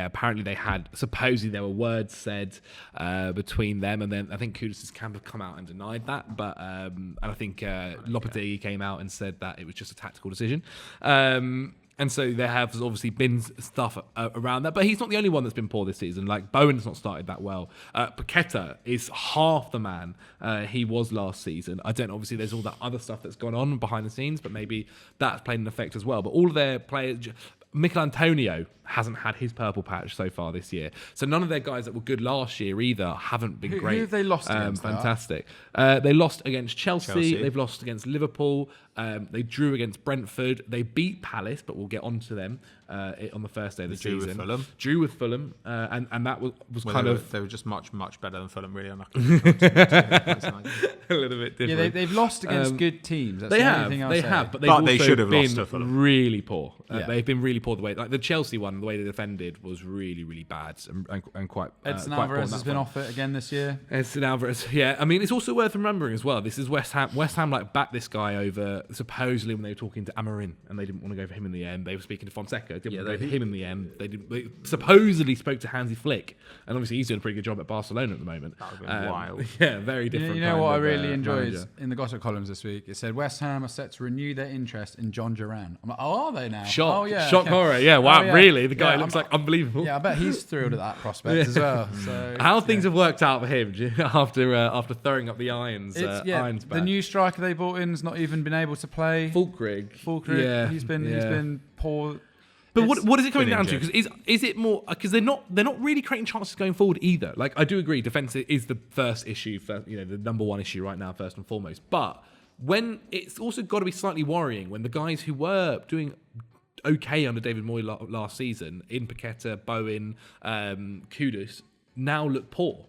A: Apparently they had, supposedly there were words said between them, and then I think Kudus' camp have come out and denied that, but and I think Lopetegui came out and said that it was just a tactical decision. And so there have obviously been stuff around that, but he's not the only one that's been poor this season. Like Bowen's not started that well. Paqueta is half the man he was last season. I don't know, obviously there's all that other stuff that's gone on behind the scenes, but maybe that's played an effect as well. But all of their players, Mikel Antonio hasn't had his purple patch so far this year. So none of their guys that were good last year either haven't been great.
C: Who have they lost against?
A: Fantastic. They lost against Chelsea. They've lost against Liverpool. They drew against Brentford. They beat Palace, but we'll get on to them on the first day of the season. Drew with Fulham. And that was
B: They were just much, much better than Fulham, really unlucky.
A: a little bit different.
C: Yeah, they've lost against good teams. That's
A: They
C: the
A: have,
C: only thing I'll
A: they
C: say.
A: have, but
B: they should have lost to
A: been
B: Fulham.
A: really poor.
C: Yeah.
A: They've been really poor. The way, like the Chelsea one, the way they defended was really, really bad and quite.
C: Edson
A: quite
C: Alvarez has been off it again this year.
A: Edson Alvarez, yeah. I mean, it's also worth remembering as well. This is West Ham. West Ham backed this guy over supposedly when they were talking to Amorim, and they didn't want to go for him in the end. They were speaking to Fonseca, didn't want to go for him in the end. They supposedly spoke to Hansi Flick, and obviously he's doing a pretty good job at Barcelona at the moment.
B: That would have been wild.
A: Yeah, very different.
C: You know what I really enjoyed
A: manager.
C: in the gossip columns this week? It said West Ham are set to renew their interest in John Duran. I'm like, oh, are they now?
A: Shock,
C: oh, yeah,
A: shock
C: okay.
A: horror. Yeah, wow,
C: yeah.
A: really? The guy
C: Yeah,
A: looks like unbelievable.
C: Yeah, I bet he's thrilled at that prospect as well. So
A: How things have worked out for him after throwing up the irons. Irons
C: the
A: back.
C: new striker they brought in has not even been able to play.
A: Fulkrig.
C: Yeah, he's been poor.
A: But what is it coming
B: been
A: down to?
B: injured.
A: Because is it more because they're not really creating chances going forward either. Like I do agree, defense is the first issue, the number one issue right now, first and foremost. But when it's also got to be slightly worrying when the guys who were doing okay under David Moyes last season in Paqueta, Bowen, Kudus now look poor.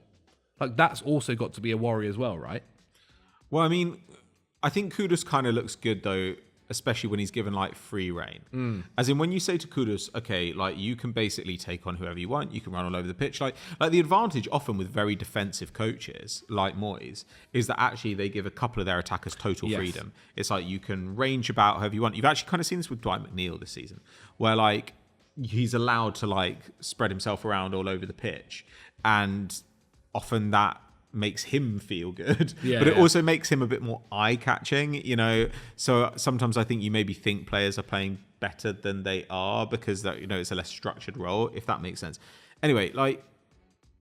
A: Like that's also got to be a worry as well, right?
B: Well, I mean, I think Kudus kind of looks good though, especially when he's given free reign. As in when you say to Kudus, okay, you can basically take on whoever you want, you can run all over the pitch. Like the advantage often with very defensive coaches like Moyes is that actually they give a couple of their attackers total freedom. It's like you can range about however you want. You've actually kind of seen this with Dwight McNeil this season, where he's allowed to spread himself around all over the pitch, and often that makes him feel good, but it also makes him a bit more eye-catching, so sometimes I think you maybe think players are playing better than they are because that it's a less structured role, if that makes sense. Anyway,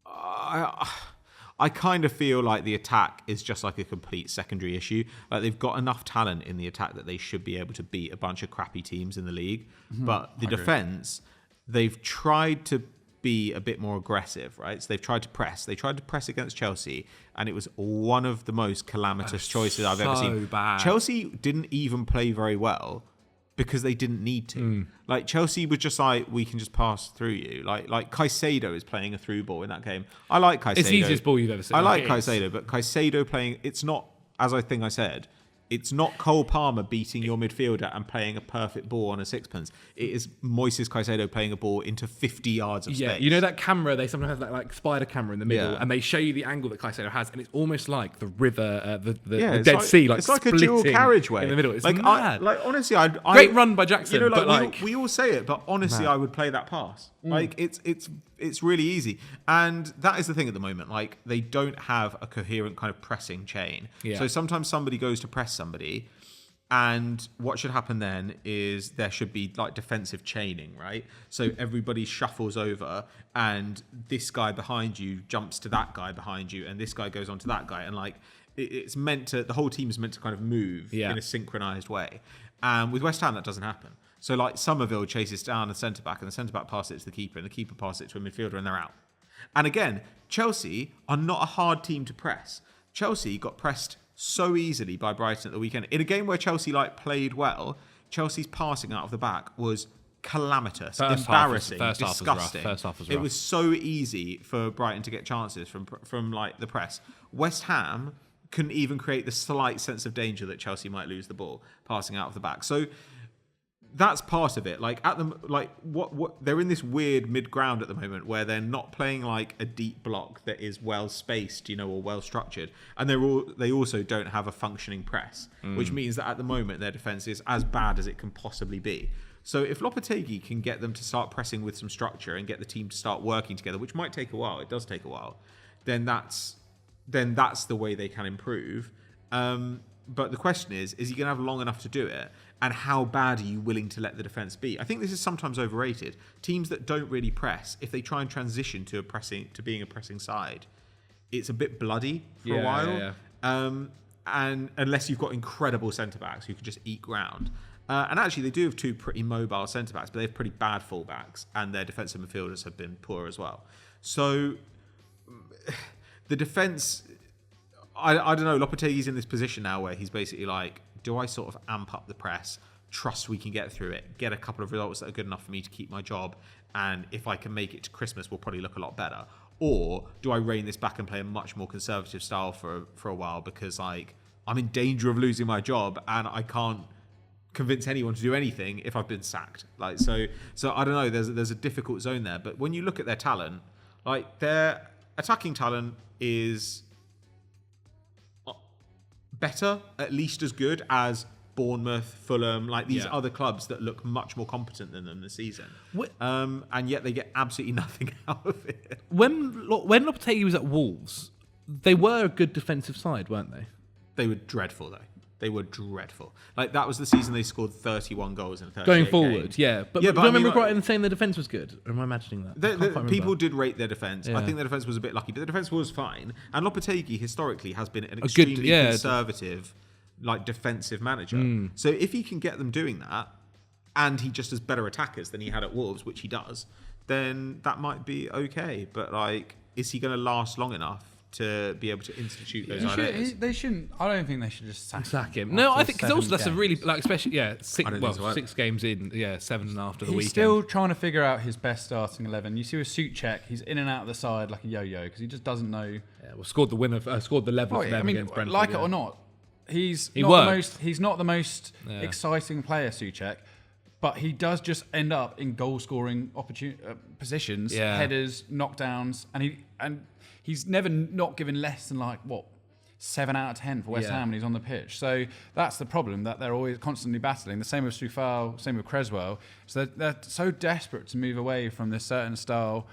B: I kind of feel like the attack is just a complete secondary issue. They've got enough talent in the attack that they should be able to beat a bunch of crappy teams in the league, but the defense, they've tried to be a bit more aggressive, right? So they've tried to press. They tried to press against Chelsea, and it was one of the most calamitous choices I've ever seen.
A: Bad.
B: Chelsea didn't even play very well because they didn't need to. Chelsea was just we can just pass through you. Like Caicedo is playing a through ball in that game. I like Caicedo.
A: It's the easiest ball you've ever seen.
B: I like Caicedo, but Caicedo playing, it's not, as I think I said, it's not Cole Palmer beating your midfielder and playing a perfect ball on a sixpence. It is Moises Caicedo playing a ball into 50 yards of space.
A: Yeah, you know that camera, they sometimes have that spider camera in the middle, and they show you the angle that Caicedo has, and it's almost like the river, the Dead Sea,
B: it's like a dual carriageway
A: in the middle. It's
B: mad.
A: Honestly,
B: I
A: great run by Jackson.
B: We all say it, but honestly, I would play that pass. It's really easy, and that is the thing at the moment. They don't have a coherent kind of pressing chain. Yeah. So sometimes somebody goes to press somebody, and what should happen then is there should be defensive chaining, right? So everybody shuffles over, and this guy behind you jumps to that guy behind you, and this guy goes on to that guy, and it's meant to. The whole team is meant to kind of move in a synchronized way. And with West Ham, that doesn't happen. So like Somerville chases down a centre-back and the centre-back passes it to the keeper and the keeper passes it to a midfielder and they're out. And again, Chelsea are not a hard team to press. Chelsea got pressed so easily by Brighton at the weekend. In a game where Chelsea played well, Chelsea's passing out of the back was calamitous, embarrassing, disgusting.
A: First half was rough.
B: It was so easy for Brighton to get chances from the press. West Ham couldn't even create the slight sense of danger that Chelsea might lose the ball passing out of the back. So that's part of it. They're in this weird mid ground at the moment where they're not playing like a deep block that is well spaced, or well structured, and they also don't have a functioning press, which means that at the moment their defense is as bad as it can possibly be. So if Lopetegui can get them to start pressing with some structure and get the team to start working together, which might take a while, it does take a while, then that's the way they can improve. But the question is he going to have long enough to do it? And how bad are you willing to let the defence be? I think this is sometimes overrated. Teams that don't really press, if they try and transition to being a pressing side, it's a bit bloody for a while. And unless you've got incredible centre-backs who can just eat ground. And actually, they do have two pretty mobile centre-backs, but they have pretty bad full-backs, and their defensive midfielders have been poor as well. So the defence, I don't know, Lopetegui's in this position now where he's basically like, do I sort of amp up the press, trust we can get through it, get a couple of results that are good enough for me to keep my job, and if I can make it to Christmas, we'll probably look a lot better? Or do I rein this back and play a much more conservative style for a while because I'm in danger of losing my job and I can't convince anyone to do anything if I've been sacked? So I don't know, there's a difficult zone there. But when you look at their talent, their attacking talent is better, at least as good as Bournemouth, Fulham, these other clubs that look much more competent than them this season. And yet they get absolutely nothing out of it.
A: When Lopetegui was at Wolves, they were a good defensive side, weren't they?
B: They were dreadful, though. They were dreadful. That was the season they scored 31 goals in 38
A: going forward,
B: games.
A: yeah. But do I remember right in saying the defence was good? Or am I imagining that?
B: People did rate their defence. Yeah. I think their defence was a bit lucky, but the defence was fine. And Lopetegui historically has been an extremely conservative, defensive manager. So if he can get them doing that, and he just has better attackers than he had at Wolves, which he does, then that might be okay. But is he going to last long enough to be able to institute those ideas?
C: They shouldn't. I don't think they should just sack
A: him. No, I think because also that's a really especially 6 games in, 7 after the weekend.
C: He's still trying to figure out his best starting 11. You see with Souček, he's in and out of the side like a yo-yo because he just doesn't know.
A: Yeah, scored the winner, scored the level for them against Brentford.
C: Like it or not, he's not the most exciting player, Souček. But he does just end up in goal-scoring positions, headers, knockdowns, and he's never not given less than 7 out of 10 for West Ham when he's on the pitch. So that's the problem, that they're always constantly battling. The same with Soufal, same with Creswell. So they're so desperate to move away from this certain style.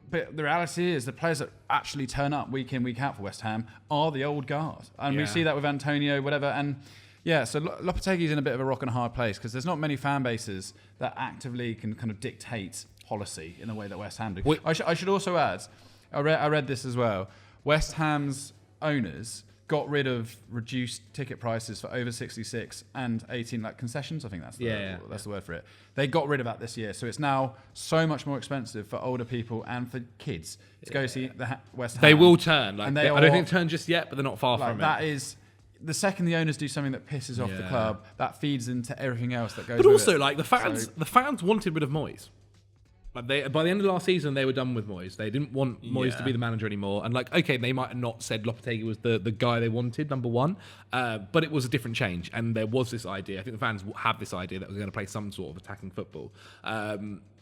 C: But the reality is the players that actually turn up week in, week out for West Ham are the old guard. And we see that with Antonio, whatever. And so Lopetegui's in a bit of a rock and a hard place because there's not many fan bases that actively can kind of dictate policy in the way that West Ham do. I should also add, I read this as well. West Ham's owners got rid of reduced ticket prices for over 66 and 18, concessions. I think that's the word for it. They got rid of that this year, so it's now so much more expensive for older people and for kids to go see the West Ham.
A: They will turn. I don't think they've turned just yet, but they're not far from it.
C: That is. The second the owners do something that pisses off the club, that feeds into everything else that goes.
A: But also, the fans wanted rid of Moyes. By the end of last season, they were done with Moyes. They didn't want Moyes to be the manager anymore. And they might have not said Lopetegui was the guy they wanted, number one, but it was a different change. And there was this idea. I think the fans have this idea that we're going to play some sort of attacking football.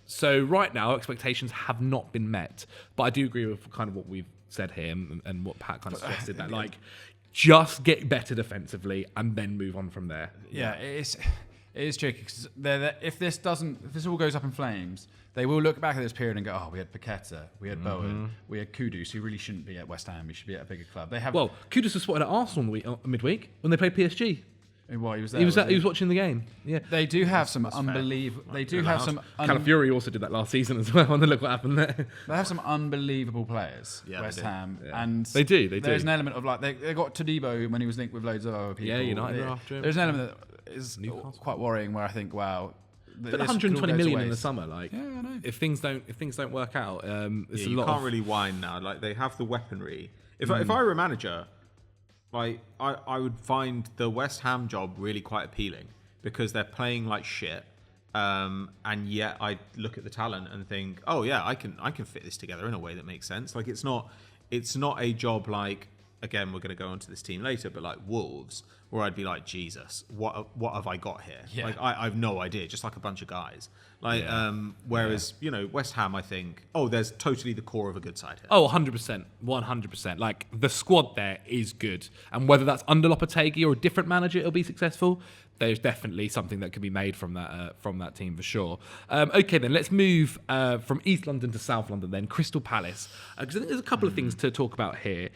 A: So right now, expectations have not been met. But I do agree with kind of what we've said here and what Pat kind of suggested that just get better defensively and then move on from there.
C: Yeah, it is tricky because if this all goes up in flames, they will look back at this period and go, we had Paqueta, we had Bowen, we had Kudus, who really shouldn't be at West Ham. He should be at a bigger club.
A: Kudus was spotted at Arsenal midweek when they played PSG.
C: Well, he was there.
A: He was watching the game. Yeah,
C: they do have some unbelievable. They do have some.
A: Calafiori also did that last season as well. And then look what happened there.
C: They have some unbelievable players. West Ham, and
A: they do.
C: There's an element of they got Todibo when he was linked with loads of other people.
A: Yeah, United after him.
C: There's an element that is quite worrying. Where I think, wow,
A: but 120 million in the summer,
C: Yeah, I know.
A: if things don't work out, it's a
B: you
A: lot.
B: can't really whine now. Like they have the weaponry. If I were a manager, like I would find the West Ham job really quite appealing because they're playing like shit. And yet I look at the talent and think, oh yeah, I can fit this together in a way that makes sense. Like it's not a job like, again, we're going to go onto this team later, but like Wolves, where I'd be like, Jesus, what have I got here?
C: Yeah.
B: Like I've no idea, just like a bunch of guys. Like whereas West Ham, I think, there's totally the core of a good side here.
A: Oh, 100%, 100%. Like the squad there is good, and whether that's under Lopetegui or a different manager, it'll be successful. There's definitely something that can be made from that team for sure. Okay, then let's move from East London to South London. Then Crystal Palace, because I think there's a couple of things to talk about here.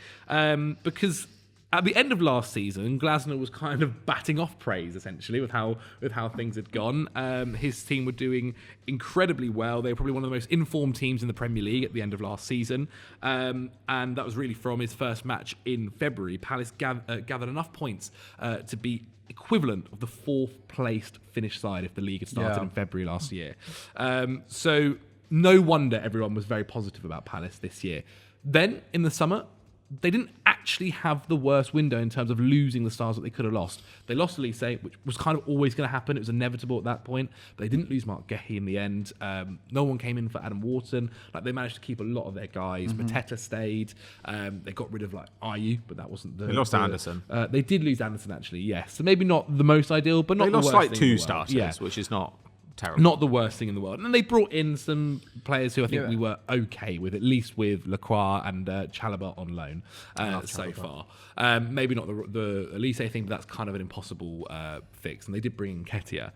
A: Because at the end of last season, Glasner was kind of batting off praise essentially with how things had gone. His team were doing incredibly well. They were probably one of the most informed teams in the Premier League at the end of last season, and that was really from his first match in February. Palace gathered enough points to be equivalent of the fourth placed Finnish side if the league had started in February last year. So no wonder everyone was very positive about Palace this year. Then in the summer, they didn't actually have the worst window in terms of losing the stars that they could have lost. They lost to Elise, which was kind of always going to happen. It was inevitable at that point. But they didn't lose Mark Gehi in the end. No one came in for Adam Wharton. Like they managed to keep a lot of their guys. Mateta stayed. They got rid of like Ayew, but that wasn't the.
B: They lost Anderson.
A: They did lose Anderson actually. Yes, so maybe not the most ideal, but not
B: they
A: the
B: lost
A: worst
B: like
A: thing in
B: two
A: the world.
B: starters, which is not terrible.
A: Not the worst thing in the world. And they brought in some players who I think we were okay with, at least with Lacroix and Djellab on loan so far. Maybe not the Elise thing, but that's kind of an impossible fix. And they did bring in Ketia.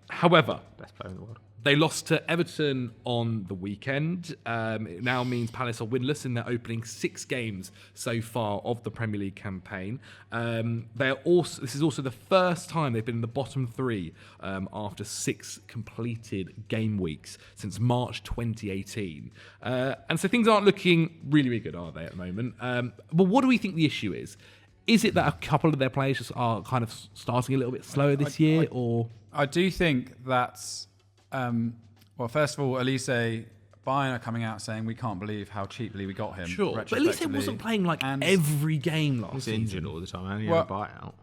A: However,
B: Best player in the world.
A: they lost to Everton on the weekend. It now means Palace are winless in their opening 6 games so far of the Premier League campaign. This is also the first time they've been in the bottom 3 after 6 completed game weeks since March 2018. And so things aren't looking really, really good, are they, at the moment? But what do we think the issue is? Is it that a couple of their players just are kind of starting a little bit slower this year? Or
C: I do think that's... well, first of all, Elise, Bayern are coming out saying we can't believe how cheaply we got him.
A: Sure, but Elise wasn't playing like every game last season.
B: He's injured all the time, and he had a buyout.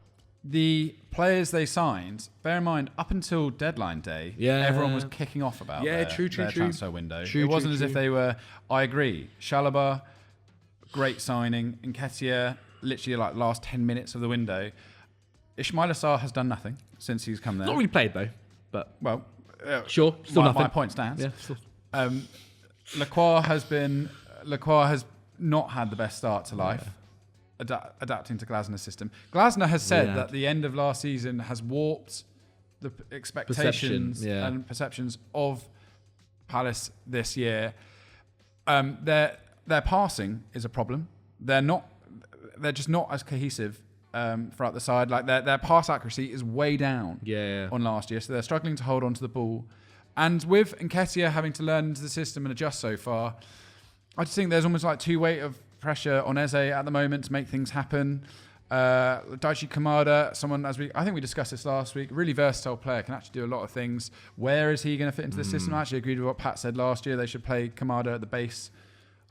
C: The players they signed, bear in mind, up until deadline day, everyone was kicking off about their transfer window. It wasn't as if they were... I agree. Djellab, great signing. Nketiah, literally like last 10 minutes of the window. Ismail Assar has done nothing since he's come there.
A: Not really played though, but...
C: Well...
A: sure, still nothing.
C: My point stands.
A: Yeah,
C: Lacroix has not had the best start to life, adapting to Glasner's system. Glasner has said that the end of last season has warped the expectations and perceptions of Palace this year. Their passing is a problem. They're just not as cohesive throughout the side. Like their pass accuracy is way down on last year, so they're struggling to hold on to the ball. And with Nketiah having to learn into the system and adjust so far, I just think there's almost like too weight of pressure on Eze at the moment to make things happen. Daichi Kamada, someone, I think we discussed this last week, really versatile player, can actually do a lot of things. Where is he going to fit into the system? I actually agreed with what Pat said last year. They should play Kamada at the base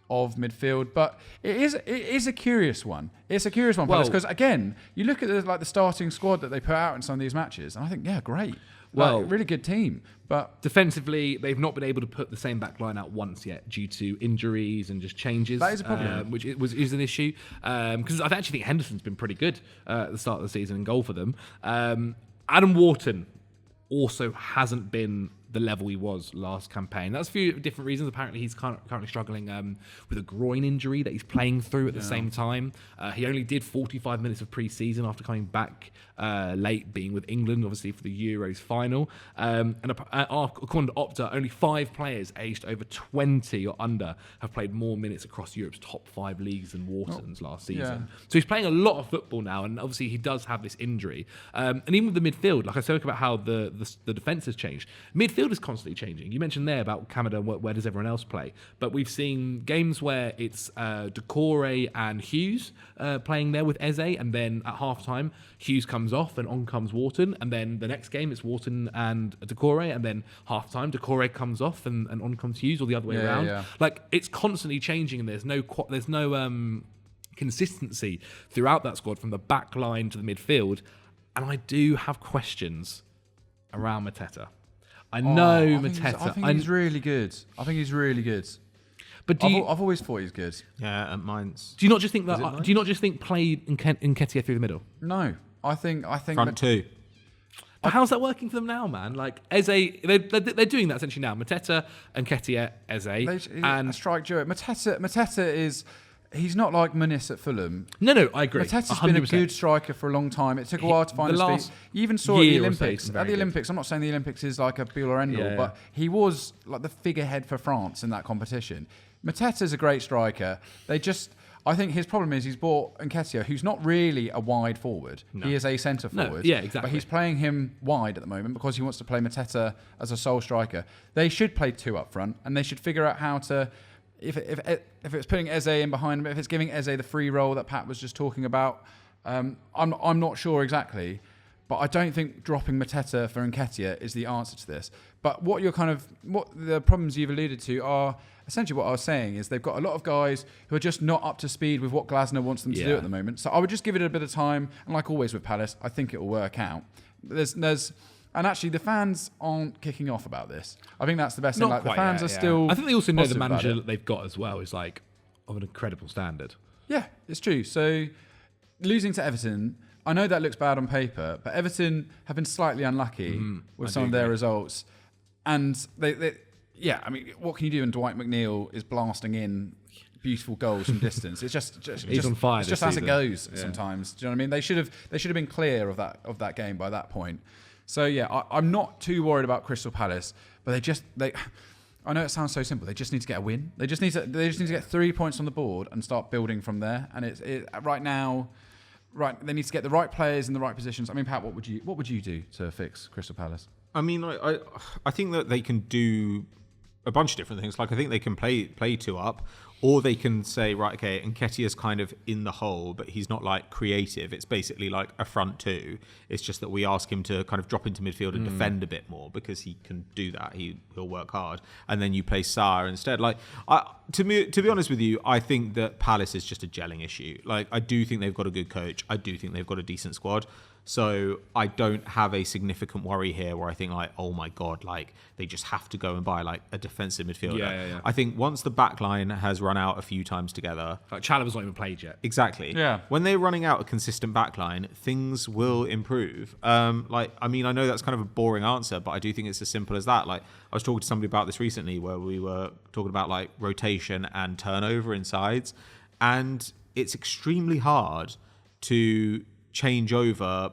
C: of midfield, but it is a curious one. It's a curious one because again, you look at the starting squad that they put out in some of these matches, and I think great. Well, really good team, but
A: defensively, they've not been able to put the same back line out once yet due to injuries and just changes.
C: That is a problem,
A: which is an issue. Because I actually think Henderson's been pretty good at the start of the season in goal for them. Adam Wharton also hasn't been the level he was last campaign. That's for a few different reasons. Apparently, he's currently struggling with a groin injury that he's playing through at the same time. He only did 45 minutes of pre-season after coming back late, being with England, obviously, for the Euros final. And according to Opta, only 5 players aged over 20 or under have played more minutes across Europe's top 5 leagues than Wharton's last season. So he's playing a lot of football now, and obviously he does have this injury. And even with the midfield, like I spoke about how the defence has changed. Midfield midfield is constantly changing. You mentioned there about Canada, where does everyone else play? But we've seen games where it's Decore and Hughes playing there with Eze, and then at half-time, Hughes comes off and on comes Wharton, and then the next game it's Wharton and Decore, and then half-time Decore comes off and on comes Hughes, or the other way around.
C: Yeah.
A: Like, it's constantly changing, and there's no consistency throughout that squad from the back line to the midfield. And I do have questions around Mateta. I know Mateta.
C: I think he's really good.
A: But
C: I've always thought he's good.
B: Yeah, at Mainz.
A: do you not just think that? Do you not just think play Nketiah through the middle?
C: No, I think
B: Front two.
A: But how's that working for them now, man? Like Eze, they're doing that essentially now. Mateta, Nketiah, Eze, and
C: a strike duo. Mateta is. He's not like Muniz at Fulham.
A: No, I agree.
C: Mateta's
A: 100%.
C: been a good striker for a long time. It took a while to find his feet. You even saw at the Olympics. At the Olympics, I'm not saying the Olympics is like a be all or end all, but he was like the figurehead for France in that competition. Mateta's a great striker. I think his problem is he's bought Nketiah, who's not really a wide forward. No. He is a centre forward.
A: Yeah, exactly.
C: But he's playing him wide at the moment because he wants to play Mateta as a sole striker. They should play two up front, and they should figure out how to. If it's putting Eze in behind him, if it's giving Eze the free role that Pat was just talking about, I'm not sure exactly, but I don't think dropping Mateta for Nketiah is the answer to this. But what the problems you've alluded to are essentially what I was saying is they've got a lot of guys who are just not up to speed with what Glasner wants them to do at the moment. So I would just give it a bit of time, and like always with Palace, I think it will work out. And actually, the fans aren't kicking off about this. I think that's the best thing. Like, the fans are still.
A: I think they also know the manager that they've got as well is like of an incredible standard.
C: Yeah, it's true. So losing to Everton, I know that looks bad on paper, but Everton have been slightly unlucky with some of their results. And I mean, what can you do when Dwight McNeil is blasting in beautiful goals from distance? It's just
A: he's on fire.
C: It's just as it goes sometimes. Do you know what I mean? They should have been clear of that game by that point. So yeah, I'm not too worried about Crystal Palace, but they. I know it sounds so simple. They just need to get a win. They just need to get 3 points on the board and start building from there. And right now, they need to get the right players in the right positions. I mean, Pat, what would you do to fix Crystal Palace?
B: I mean, I think that they can do a bunch of different things. Like, I think they can play two up, or they can say, right, okay, Nketiah's kind of in the hole, but he's not like creative. It's basically like a front two. It's just that we ask him to kind of drop into midfield and defend a bit more because he can do that. He'll work hard, and then you play Sarr instead. Like, to be honest with you, I think that Palace is just a gelling issue. Like, I do think they've got a good coach. I do think they've got a decent squad. So I don't have a significant worry here where I think like, oh my God, like they just have to go and buy like a defensive midfielder.
A: Yeah.
B: I think once the back line has run out a few times together.
A: Like Djellab's not even played yet.
B: Exactly.
C: Yeah.
B: When they're running out a consistent back line, things will improve. I know that's kind of a boring answer, but I do think it's as simple as that. Like, I was talking to somebody about this recently where we were talking about like rotation and turnover in sides. And it's extremely hard to change over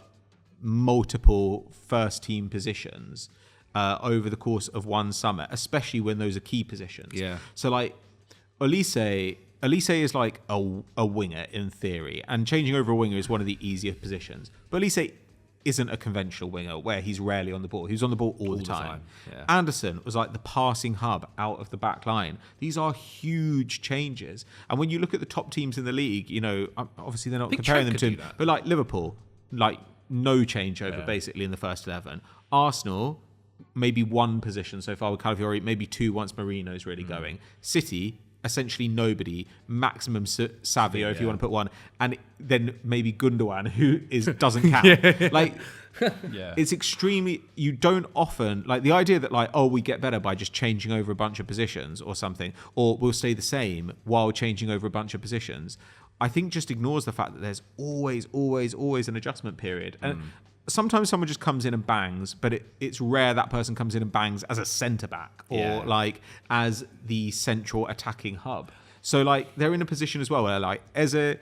B: multiple first team positions over the course of one summer, especially when those are key positions.
A: Yeah.
B: So like Elise is like a winger in theory, and changing over a winger is one of the easier positions. But Elise isn't a conventional winger where he's rarely on the ball. He's on the ball all the time. Yeah. Anderson was like the passing hub out of the back line. These are huge changes. And when you look at the top teams in the league, you know, obviously they're not comparing them to, but like Liverpool, like no changeover basically in the first 11. Arsenal, maybe one position so far with Calafiori, maybe two once Marino's really going. City, essentially nobody, maximum Savio if you want to put one, and then maybe Gundogan who doesn't count. Like, it's extremely, you don't often, like the idea that like, oh, we get better by just changing over a bunch of positions or something, or we'll stay the same while changing over a bunch of positions, I think just ignores the fact that there's always an adjustment period. And sometimes someone just comes in and bangs, but it's rare that person comes in and bangs as a centre-back or like as the central attacking hub. So like they're in a position as well where like Eze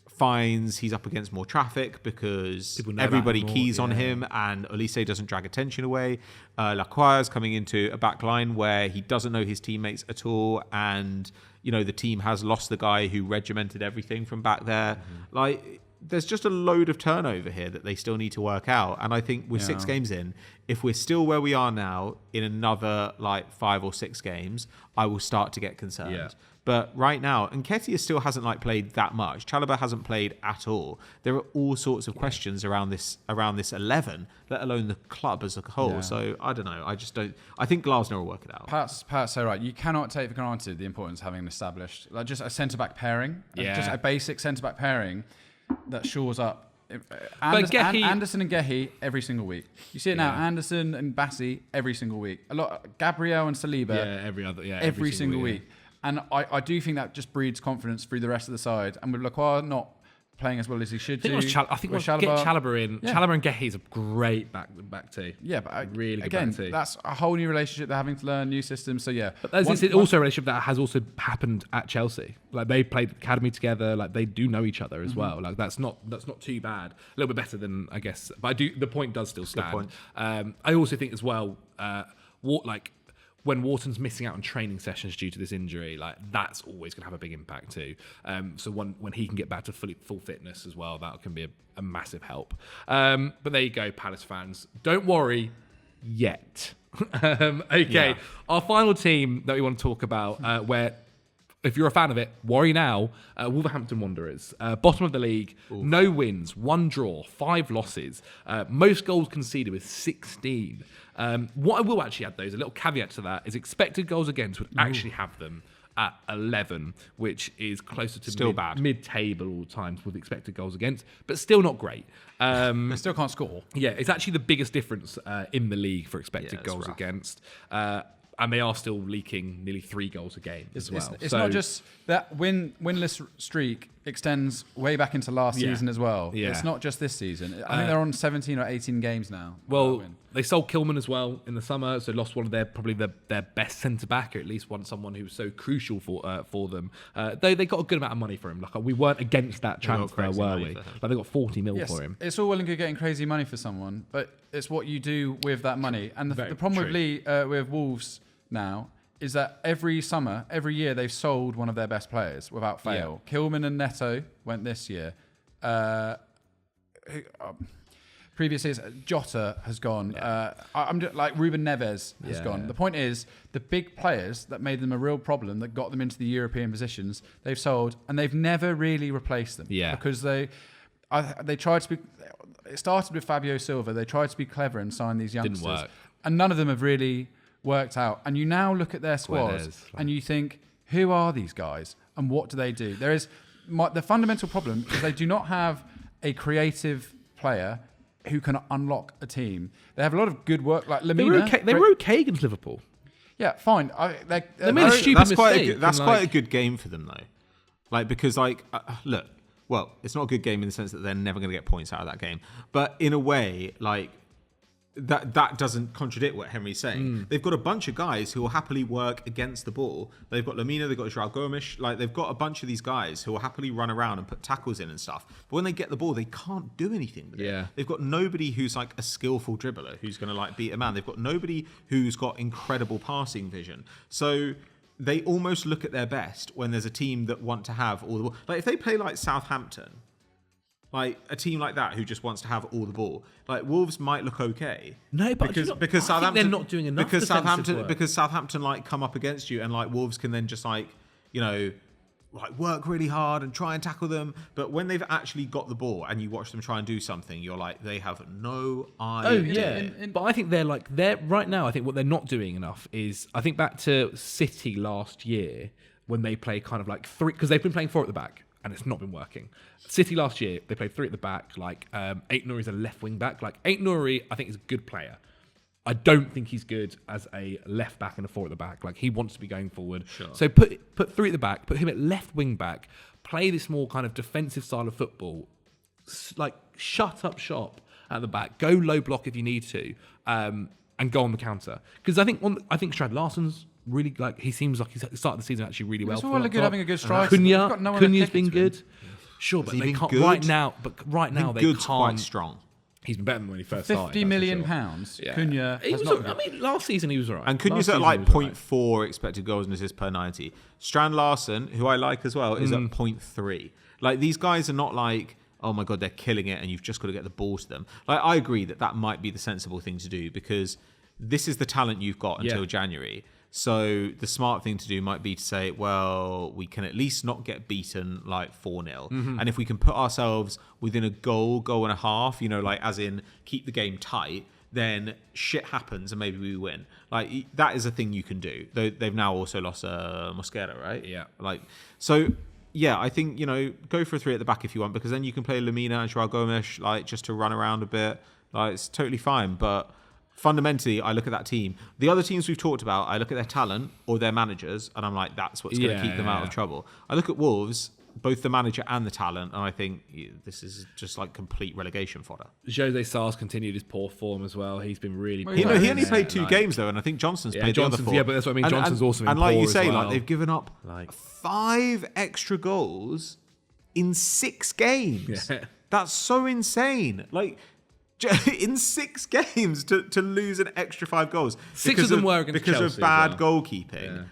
B: finds he's up against more traffic because everybody keys on him and Elise doesn't drag attention away. Lacroix's coming into a back line where he doesn't know his teammates at all, and you know the team has lost the guy who regimented everything from back there. Like there's just a load of turnover here that they still need to work out. And I think with 6 games in, if we're still where we are now in another like 5 or 6 games, I will start to get concerned.
A: Yeah.
B: But right now, Nketiah still hasn't like played that much. Chalobah hasn't played at all. There are all sorts of questions around this 11, let alone the club as a whole.
C: Yeah.
B: So I don't know. I just don't. I think Glasner will work it out.
C: Pat's so right. You cannot take for granted the importance of having an established, like just a centre back pairing, just a basic centre back pairing that shores up. Anderson and Gehi every single week. You see it now. Anderson and Bassi every single week. A lot. Gabriel and Saliba every single week. And I do think that just breeds confidence through the rest of the side. And with Lacroix not playing as well as he should do.
A: I think we'll get Chalobah in. Yeah. Chalobah and Gehi's a great back two.
C: Yeah, but
A: really good
C: again,
A: back two.
C: That's a whole new relationship. They're having to learn new systems. So yeah,
A: but there's also a relationship that has also happened at Chelsea. Like they played academy together. Like they do know each other as well. Like that's not too bad. A little bit better than I guess. But the point does still stand. I also think as well, when Wharton's missing out on training sessions due to this injury, like that's always going to have a big impact too. So when he can get back to full fitness as well, that can be a massive help. But there you go, Palace fans. Don't worry yet. Okay, our final team that we want to talk about, where if you're a fan of it, worry now. Wolverhampton Wanderers, bottom of the league, no wins, 1 draw, 5 losses, most goals conceded with 16. What I will actually add, though, is a little caveat to that, is expected goals against would actually have them at 11, which is closer to mid-table all times with expected goals against, but still not great.
C: They still can't score.
A: Yeah, it's actually the biggest difference in the league for expected goals against. And they are still leaking nearly 3 goals a game as well.
C: It's not just that winless streak extends way back into last season as well. Yeah. It's not just this season. I think they're on 17 or 18 games now.
A: Well, they sold Kilman as well in the summer, so lost one of their best centre back, or at least someone who was so crucial for them. They got a good amount of money for him. Like we weren't against that transfer, were we? Like they got 40 mil for him.
C: It's all well and good getting crazy money for someone, but it's what you do with that money. And the problem with Wolves now is that every year they've sold one of their best players without fail. Kilman and Neto went this year. Previous years, Jota has gone. I'm just, like Ruben Neves has gone. The point is, the big players that made them a real problem, that got them into the European positions, they've sold, and they've never really replaced them. Yeah, because they tried to be. It started with Fabio Silva. They tried to be clever and sign these youngsters.
A: Didn't work.
C: And none of them have really worked out. And you now look at their squads and you think, who are these guys and what do they do? The fundamental problem is they do not have a creative player who can unlock a team. They have a lot of good work, like Lamina.
A: They were okay against Liverpool.
C: Yeah, fine.
A: They made a stupid mistake.
B: That's quite a good game for them, though. Like, because, look, well, it's not a good game in the sense that they're never going to get points out of that game. But in a way, like, that doesn't contradict what Henry's saying. They've got a bunch of guys who will happily work against the ball. They've got Lamina, they've got João Gomes. Like, they've got a bunch of these guys who will happily run around and put tackles in and stuff. But when they get the ball, they can't do anything with it. They've got nobody who's like a skillful dribbler who's going to like beat a man. They've got nobody who's got incredible passing vision. So they almost look at their best when there's a team that want to have all the ball. Like, if they play like Southampton, like a team like that who just wants to have all the ball, like Wolves might look okay.
A: No, but
B: because
A: Southampton, they're not doing enough.
B: Because Southampton like come up against you, and like Wolves can then just like, you know, like work really hard and try and tackle them. But when they've actually got the ball and you watch them try and do something, you're like, they have no idea.
A: Oh yeah, but I think they're right now. I think what they're not doing enough is, I think back to City last year when they play kind of like 3, because they've been playing 4 at the back. And it's not been working. City last year, they played 3 at the back. Like, Ait Nouri is a left wing back. Like, Ait Nouri, I think, is a good player. I don't think he's good as a left back and a 4 at the back. Like, he wants to be going forward. Sure. So put 3 at the back, put him at left wing back, play this more kind of defensive style of football. Like, shut up shop at the back. Go low block if you need to, and go on the counter. Because I think Strad Larsson's really, like, he seems like he's started the season actually really well.
C: It's all good having a good striker.
A: Cunha's been good. Sure, but they can't
B: good?
A: right now. But right now they
B: Good's
A: can't.
B: Quite strong.
A: He's been better than when he first started.
C: £50 million. Cunha.
A: Last season he was alright.
B: And Cunha's at like 0.4 expected goals and assists per 90. Strand Larson, who I like as well, is at 0.3. Like, these guys are not like oh my God, they're killing it and you've just got to get the ball to them. Like, I agree that might be the sensible thing to do because this is the talent you've got until January. So the smart thing to do might be to say, well, we can at least not get beaten like 4-0. And if we can put ourselves within a goal and a half, like as in keep the game tight, then shit happens and maybe we win. Like, that is a thing you can do. Though they've now also lost Mosquera, right?
A: Yeah.
B: So yeah, I think, go for a 3 at the back if you want, because then you can play Lamina and Joao Gomes, just to run around a bit. It's totally fine. But fundamentally, I look at that team. The other teams we've talked about, I look at their talent or their managers, and I'm like, that's what's going to keep them out of trouble. I look at Wolves, both the manager and the talent, and I think this is just like complete relegation fodder.
A: Jose Sar's continued his poor form as well. He's been really poor.
B: He only played 2 games though, and I think Johnson's played the other 4.
A: Yeah, but that's what I mean. Johnson's also been
B: and like
A: poor
B: you say,
A: as well.
B: they've given up 5 extra goals in 6 games.
A: Yeah.
B: That's so insane. In 6 games to lose an extra 5 goals.
A: 6 of them were against
B: because
A: Chelsea
B: of bad
A: as well.
B: goalkeeping.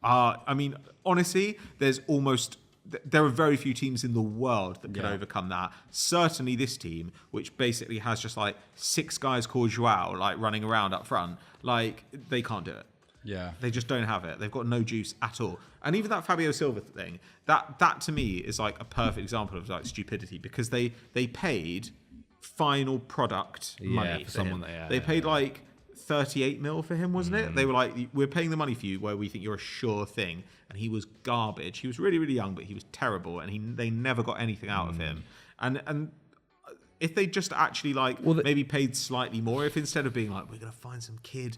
B: I mean, honestly, there are very few teams in the world that can overcome that. Certainly this team, which basically has just 6 guys called Joao running around up front, they can't do it.
C: Yeah.
B: They just don't have it. They've got no juice at all. And even that Fabio Silva thing, that to me is a perfect example of stupidity, because they paid final product money
A: for
B: for
A: someone
B: him. They paid 38 mil for him, wasn't it? They were like, we're paying the money for you where we think you're a sure thing. And he was garbage. He was really, really young, but he was terrible. And they never got anything out of him. And if they just actually maybe paid slightly more, if instead of being we're going to find some kid,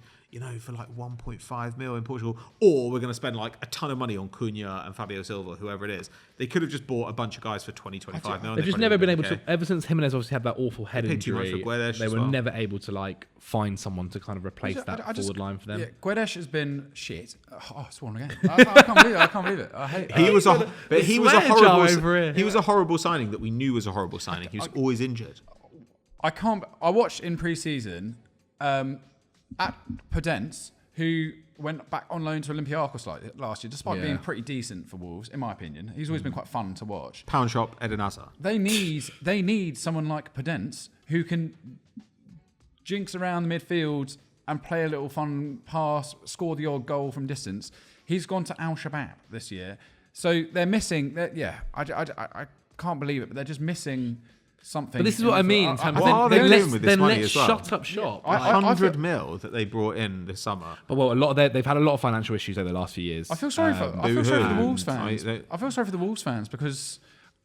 B: for 1.5 mil in Portugal, or we're going to spend a ton of money on Cunha and Fabio Silva, whoever it is, they could have just bought a bunch of guys for 25 mil.
A: They've just never been able to, ever since Jimenez obviously had that awful head
B: paid too much
A: injury,
B: for Guedes
A: they
B: as
A: were
B: well.
A: never able to find someone to kind of replace that forward line for them.
C: Yeah, Guedes has been shit. I sworn again. I can't believe it. I hate
B: He was a
A: over
B: he was a horrible signing that we knew was a horrible signing. He was always injured.
C: I watched in pre-season at Podence, who went back on loan to Olympiacos last year, despite being pretty decent for Wolves, in my opinion. He's always been quite fun to watch.
B: Pound shop, Eden Hazard.
C: They need someone like Podence who can jinx around the midfield and play a little fun pass, score the odd goal from distance. He's gone to Al Shabab this year, so they're missing. I can't believe it, but they're just missing something.
A: But this is what I mean. In terms
B: what are they doing with this money as well?
A: Shut up shop.
B: 100 mil that they brought in this summer.
A: But a lot of they've had a lot of financial issues over the last few years.
C: I feel sorry for the Wolves fans. I feel sorry for the Wolves fans because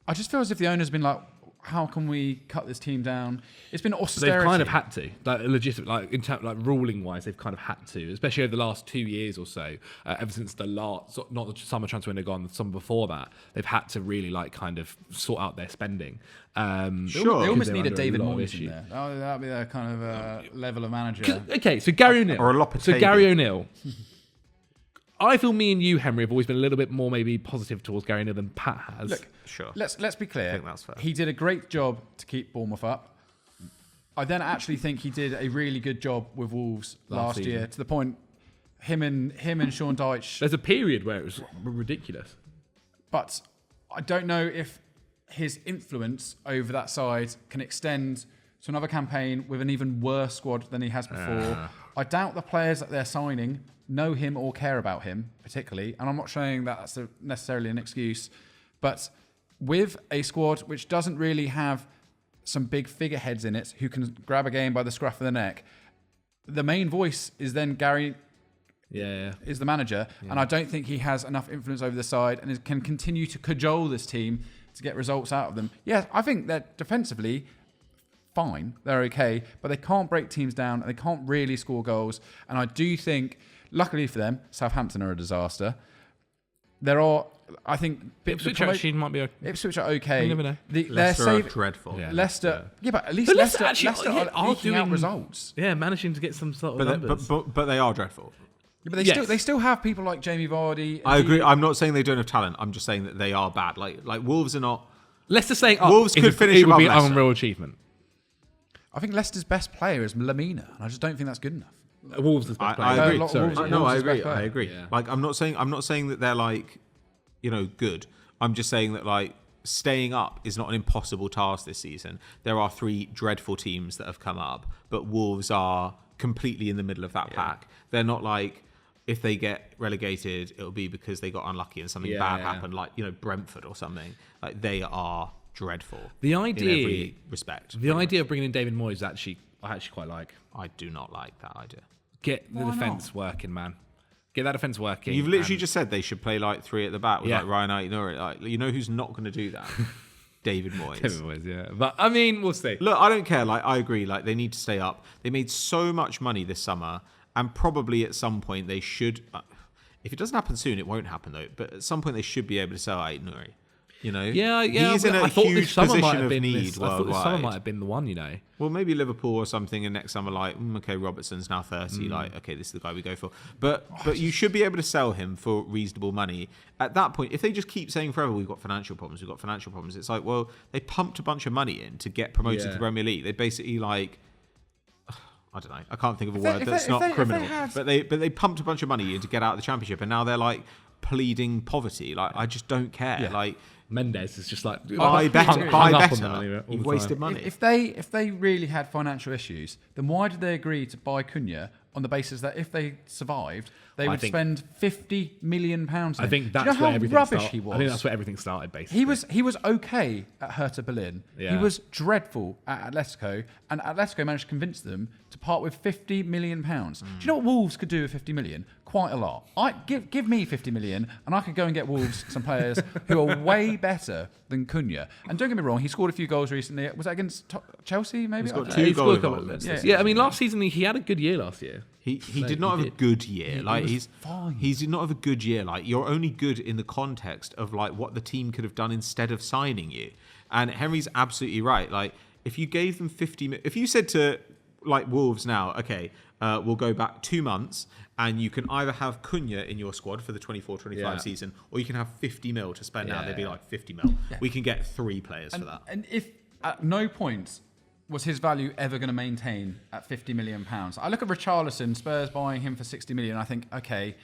C: I just feel as if the owner's been like, how can we cut this team down? It's been austerity.
A: They've kind of had to, ruling wise, they've kind of had to, especially over the last 2 years or so. Ever since not the summer transfer window gone, the summer before that, they've had to really kind of sort out their spending.
C: They almost need a David Moyes in there. That'd be their kind of level of manager.
A: Okay, so Gary O'Neill.
B: Or a Lopetegui.
A: So Gary O'Neill. I feel me and you, Henry, have always been a little bit more maybe positive towards Gary O'Neill than Pat has.
B: Look, sure.
C: Let's be clear.
B: I think that's fair.
C: He did a great job to keep Bournemouth up. I then actually think he did a really good job with Wolves last year, to the point him and Sean Dyche.
A: There's a period where it was ridiculous.
C: But I don't know if his influence over that side can extend to another campaign with an even worse squad than he has before. I doubt the players that they're signing know him or care about him particularly, and I'm not saying that's necessarily an excuse, but with a squad which doesn't really have some big figureheads in it who can grab a game by the scruff of the neck, the main voice is then Gary is the manager, and I don't think he has enough influence over the side and can continue to cajole this team to get results out of them. Yeah, I think that defensively fine, they're okay, but they can't break teams down and they can't really score goals, and I do think, luckily for them, Southampton are a disaster. There are, I think...
A: Ipswich actually might be okay.
C: Ipswich are okay.
A: You never know.
B: Leicester are dreadful.
C: Yeah, Leicester... Yeah, but at least Leicester are eking out results.
A: Yeah, managing to get some sort of numbers.
B: But they are dreadful.
C: Yeah, but they still have people like Jamie Vardy.
B: I agree. I'm not saying they don't have talent. I'm just saying that they are bad. Like Wolves are not...
A: Leicester staying up
B: Wolves could finish
A: it would be an
B: Leicester.
A: unreal achievement.
C: I think Leicester's best player is Lamina, and I just don't think that's good enough.
A: Wolves' best player.
B: I agree.
C: I
B: agree.
A: Yeah.
B: Like I'm not saying that they're good. I'm just saying that staying up is not an impossible task this season. There are 3 dreadful teams that have come up, but Wolves are completely in the middle of that pack. They're not like, if they get relegated, it'll be because they got unlucky and something bad happened, like, you know, Brentford or something. Like, they are dreadful.
A: The idea,
B: in every respect.
A: The idea of bringing in David Moyes, I actually quite like.
B: I do not like that idea.
A: Get the defence working, man. Get that defence working.
B: You've literally just said they should play like 3 at the back with like Ryan Aït-Nouri. Like, you know who's not going to do that? David Moyes.
A: David Moyes, yeah. But I mean, we'll see.
B: Look, I don't care. Like, I agree. Like, they need to stay up. They made so much money this summer, and probably at some point they should. If it doesn't happen soon, it won't happen though. But at some point they should be able to sell Aït-Nouri. You know, he's in a huge position of need worldwide.
A: I thought this summer might have been the one, you know.
B: Well, maybe Liverpool or something, and next summer, like, okay, Robertson's now 30. Like, okay, this is the guy we go for. But you should be able to sell him for reasonable money. At that point, if they just keep saying forever, we've got financial problems, it's like, well, they pumped a bunch of money in to get promoted to the Premier League. They basically, like, I don't know. I can't think of a word that's not criminal. But they pumped a bunch of money in to get out of the Championship, and now they're like pleading poverty. Like, I just don't care. Like,
A: Mendes is just like
B: buy better. You've wasted money.
C: If they really had financial issues, then why did they agree to buy Cunha on the basis that if they survived, they would spend £50 million?
A: I think that's
C: Do you know
A: where
C: how
A: everything
C: rubbish
A: started.
C: he was.
A: I think that's where everything started. Basically,
C: he was okay at Hertha Berlin.
A: Yeah.
C: He was dreadful at Atletico, and Atletico managed to convince them to part with £50 million. Do you know what Wolves could do with 50 million? Quite a lot. Give me 50 million, and I could go and get Wolves some players who are way better than Cunha. And don't get me wrong, he scored a few goals recently. Was that against Chelsea? Maybe
B: he's got
A: He
B: 2
A: scored
B: goals.
A: a couple of I mean, last season he had a good year last year.
B: He did not have a good year. Like,
C: he
B: did not have a good year. Like, you're only good in the context of like what the team could have done instead of signing you. And Henry's absolutely right. Like, if you gave them 50, if you said to like Wolves now, okay, we'll go back 2 months, and you can either have Cunha in your squad for the 24-25 season, or you can have 50 mil to spend now. They'd be like 50 mil. We can get 3 players for that.
C: And if at no point was his value ever going to maintain at £50 million? I look at Richarlison, Spurs buying him for 60 million. I think, okay,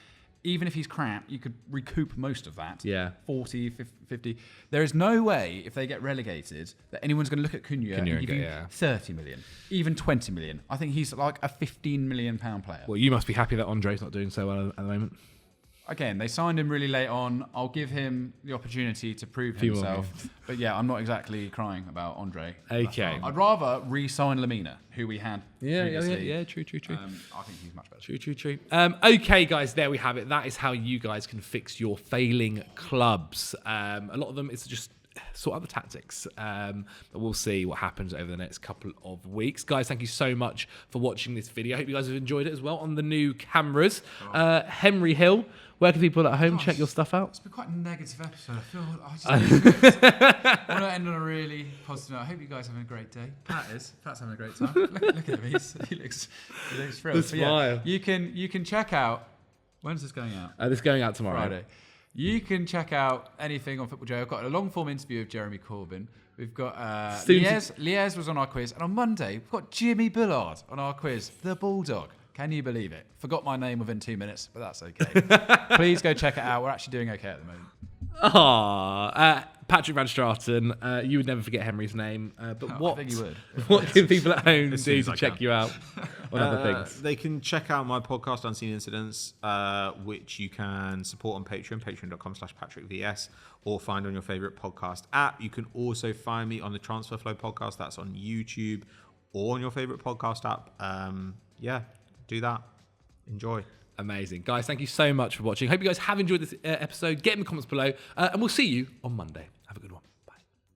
C: even if he's crap, you could recoup most of that.
A: Yeah.
C: 40, 50. There is no way, if they get relegated, that anyone's going to look at Cunha and give you 30 million, even 20 million. I think he's like a £15 million player.
A: Well, you must be happy that Andre's not doing so well at the moment.
C: Again, they signed him really late on. I'll give him the opportunity to prove himself. But yeah, I'm not exactly crying about Andre.
A: Okay.
C: I'd rather re-sign Lamina, who we had previously.
A: Yeah, true.
C: I think he's much better.
A: True. Okay, guys, there we have it. That is how you guys can fix your failing clubs. A lot of them, it's just sort out the tactics. But we'll see what happens over the next couple of weeks. Guys, thank you so much for watching this video. I hope you guys have enjoyed it as well on the new cameras. Henry Hill, where can people at home check your stuff out?
C: It's been quite a negative episode. I want to end on a really positive note. I hope you guys are having a great day. Pat's having a great time. Look at him. He looks thrilled.
A: The smile.
C: Yeah, you can check out. When's this going out?
A: This is going out tomorrow.
C: Friday. You can check out anything on Football Joe. I've got a long-form interview with Jeremy Corbyn. We've got Liez was on our quiz. And on Monday, we've got Jimmy Bullard on our quiz, the Bulldog. Can you believe it? Forgot my name within 2 minutes, but that's okay. Please go check it out. We're actually doing okay at the moment.
A: Patrick Van Straten, you would never forget Henry's name. But what,
C: I think you would.
A: What can people at home do to check you out on other things?
B: They can check out my podcast, Unseen Incidents, which you can support on Patreon, patreon.com/PatrickVS, or find on your favourite podcast app. You can also find me on the Transfer Flow podcast. That's on YouTube or on your favourite podcast app. Do that. Enjoy.
A: Amazing. Guys, thank you so much for watching. Hope you guys have enjoyed this episode. Get in the comments below, and we'll see you on Monday. Have a good one.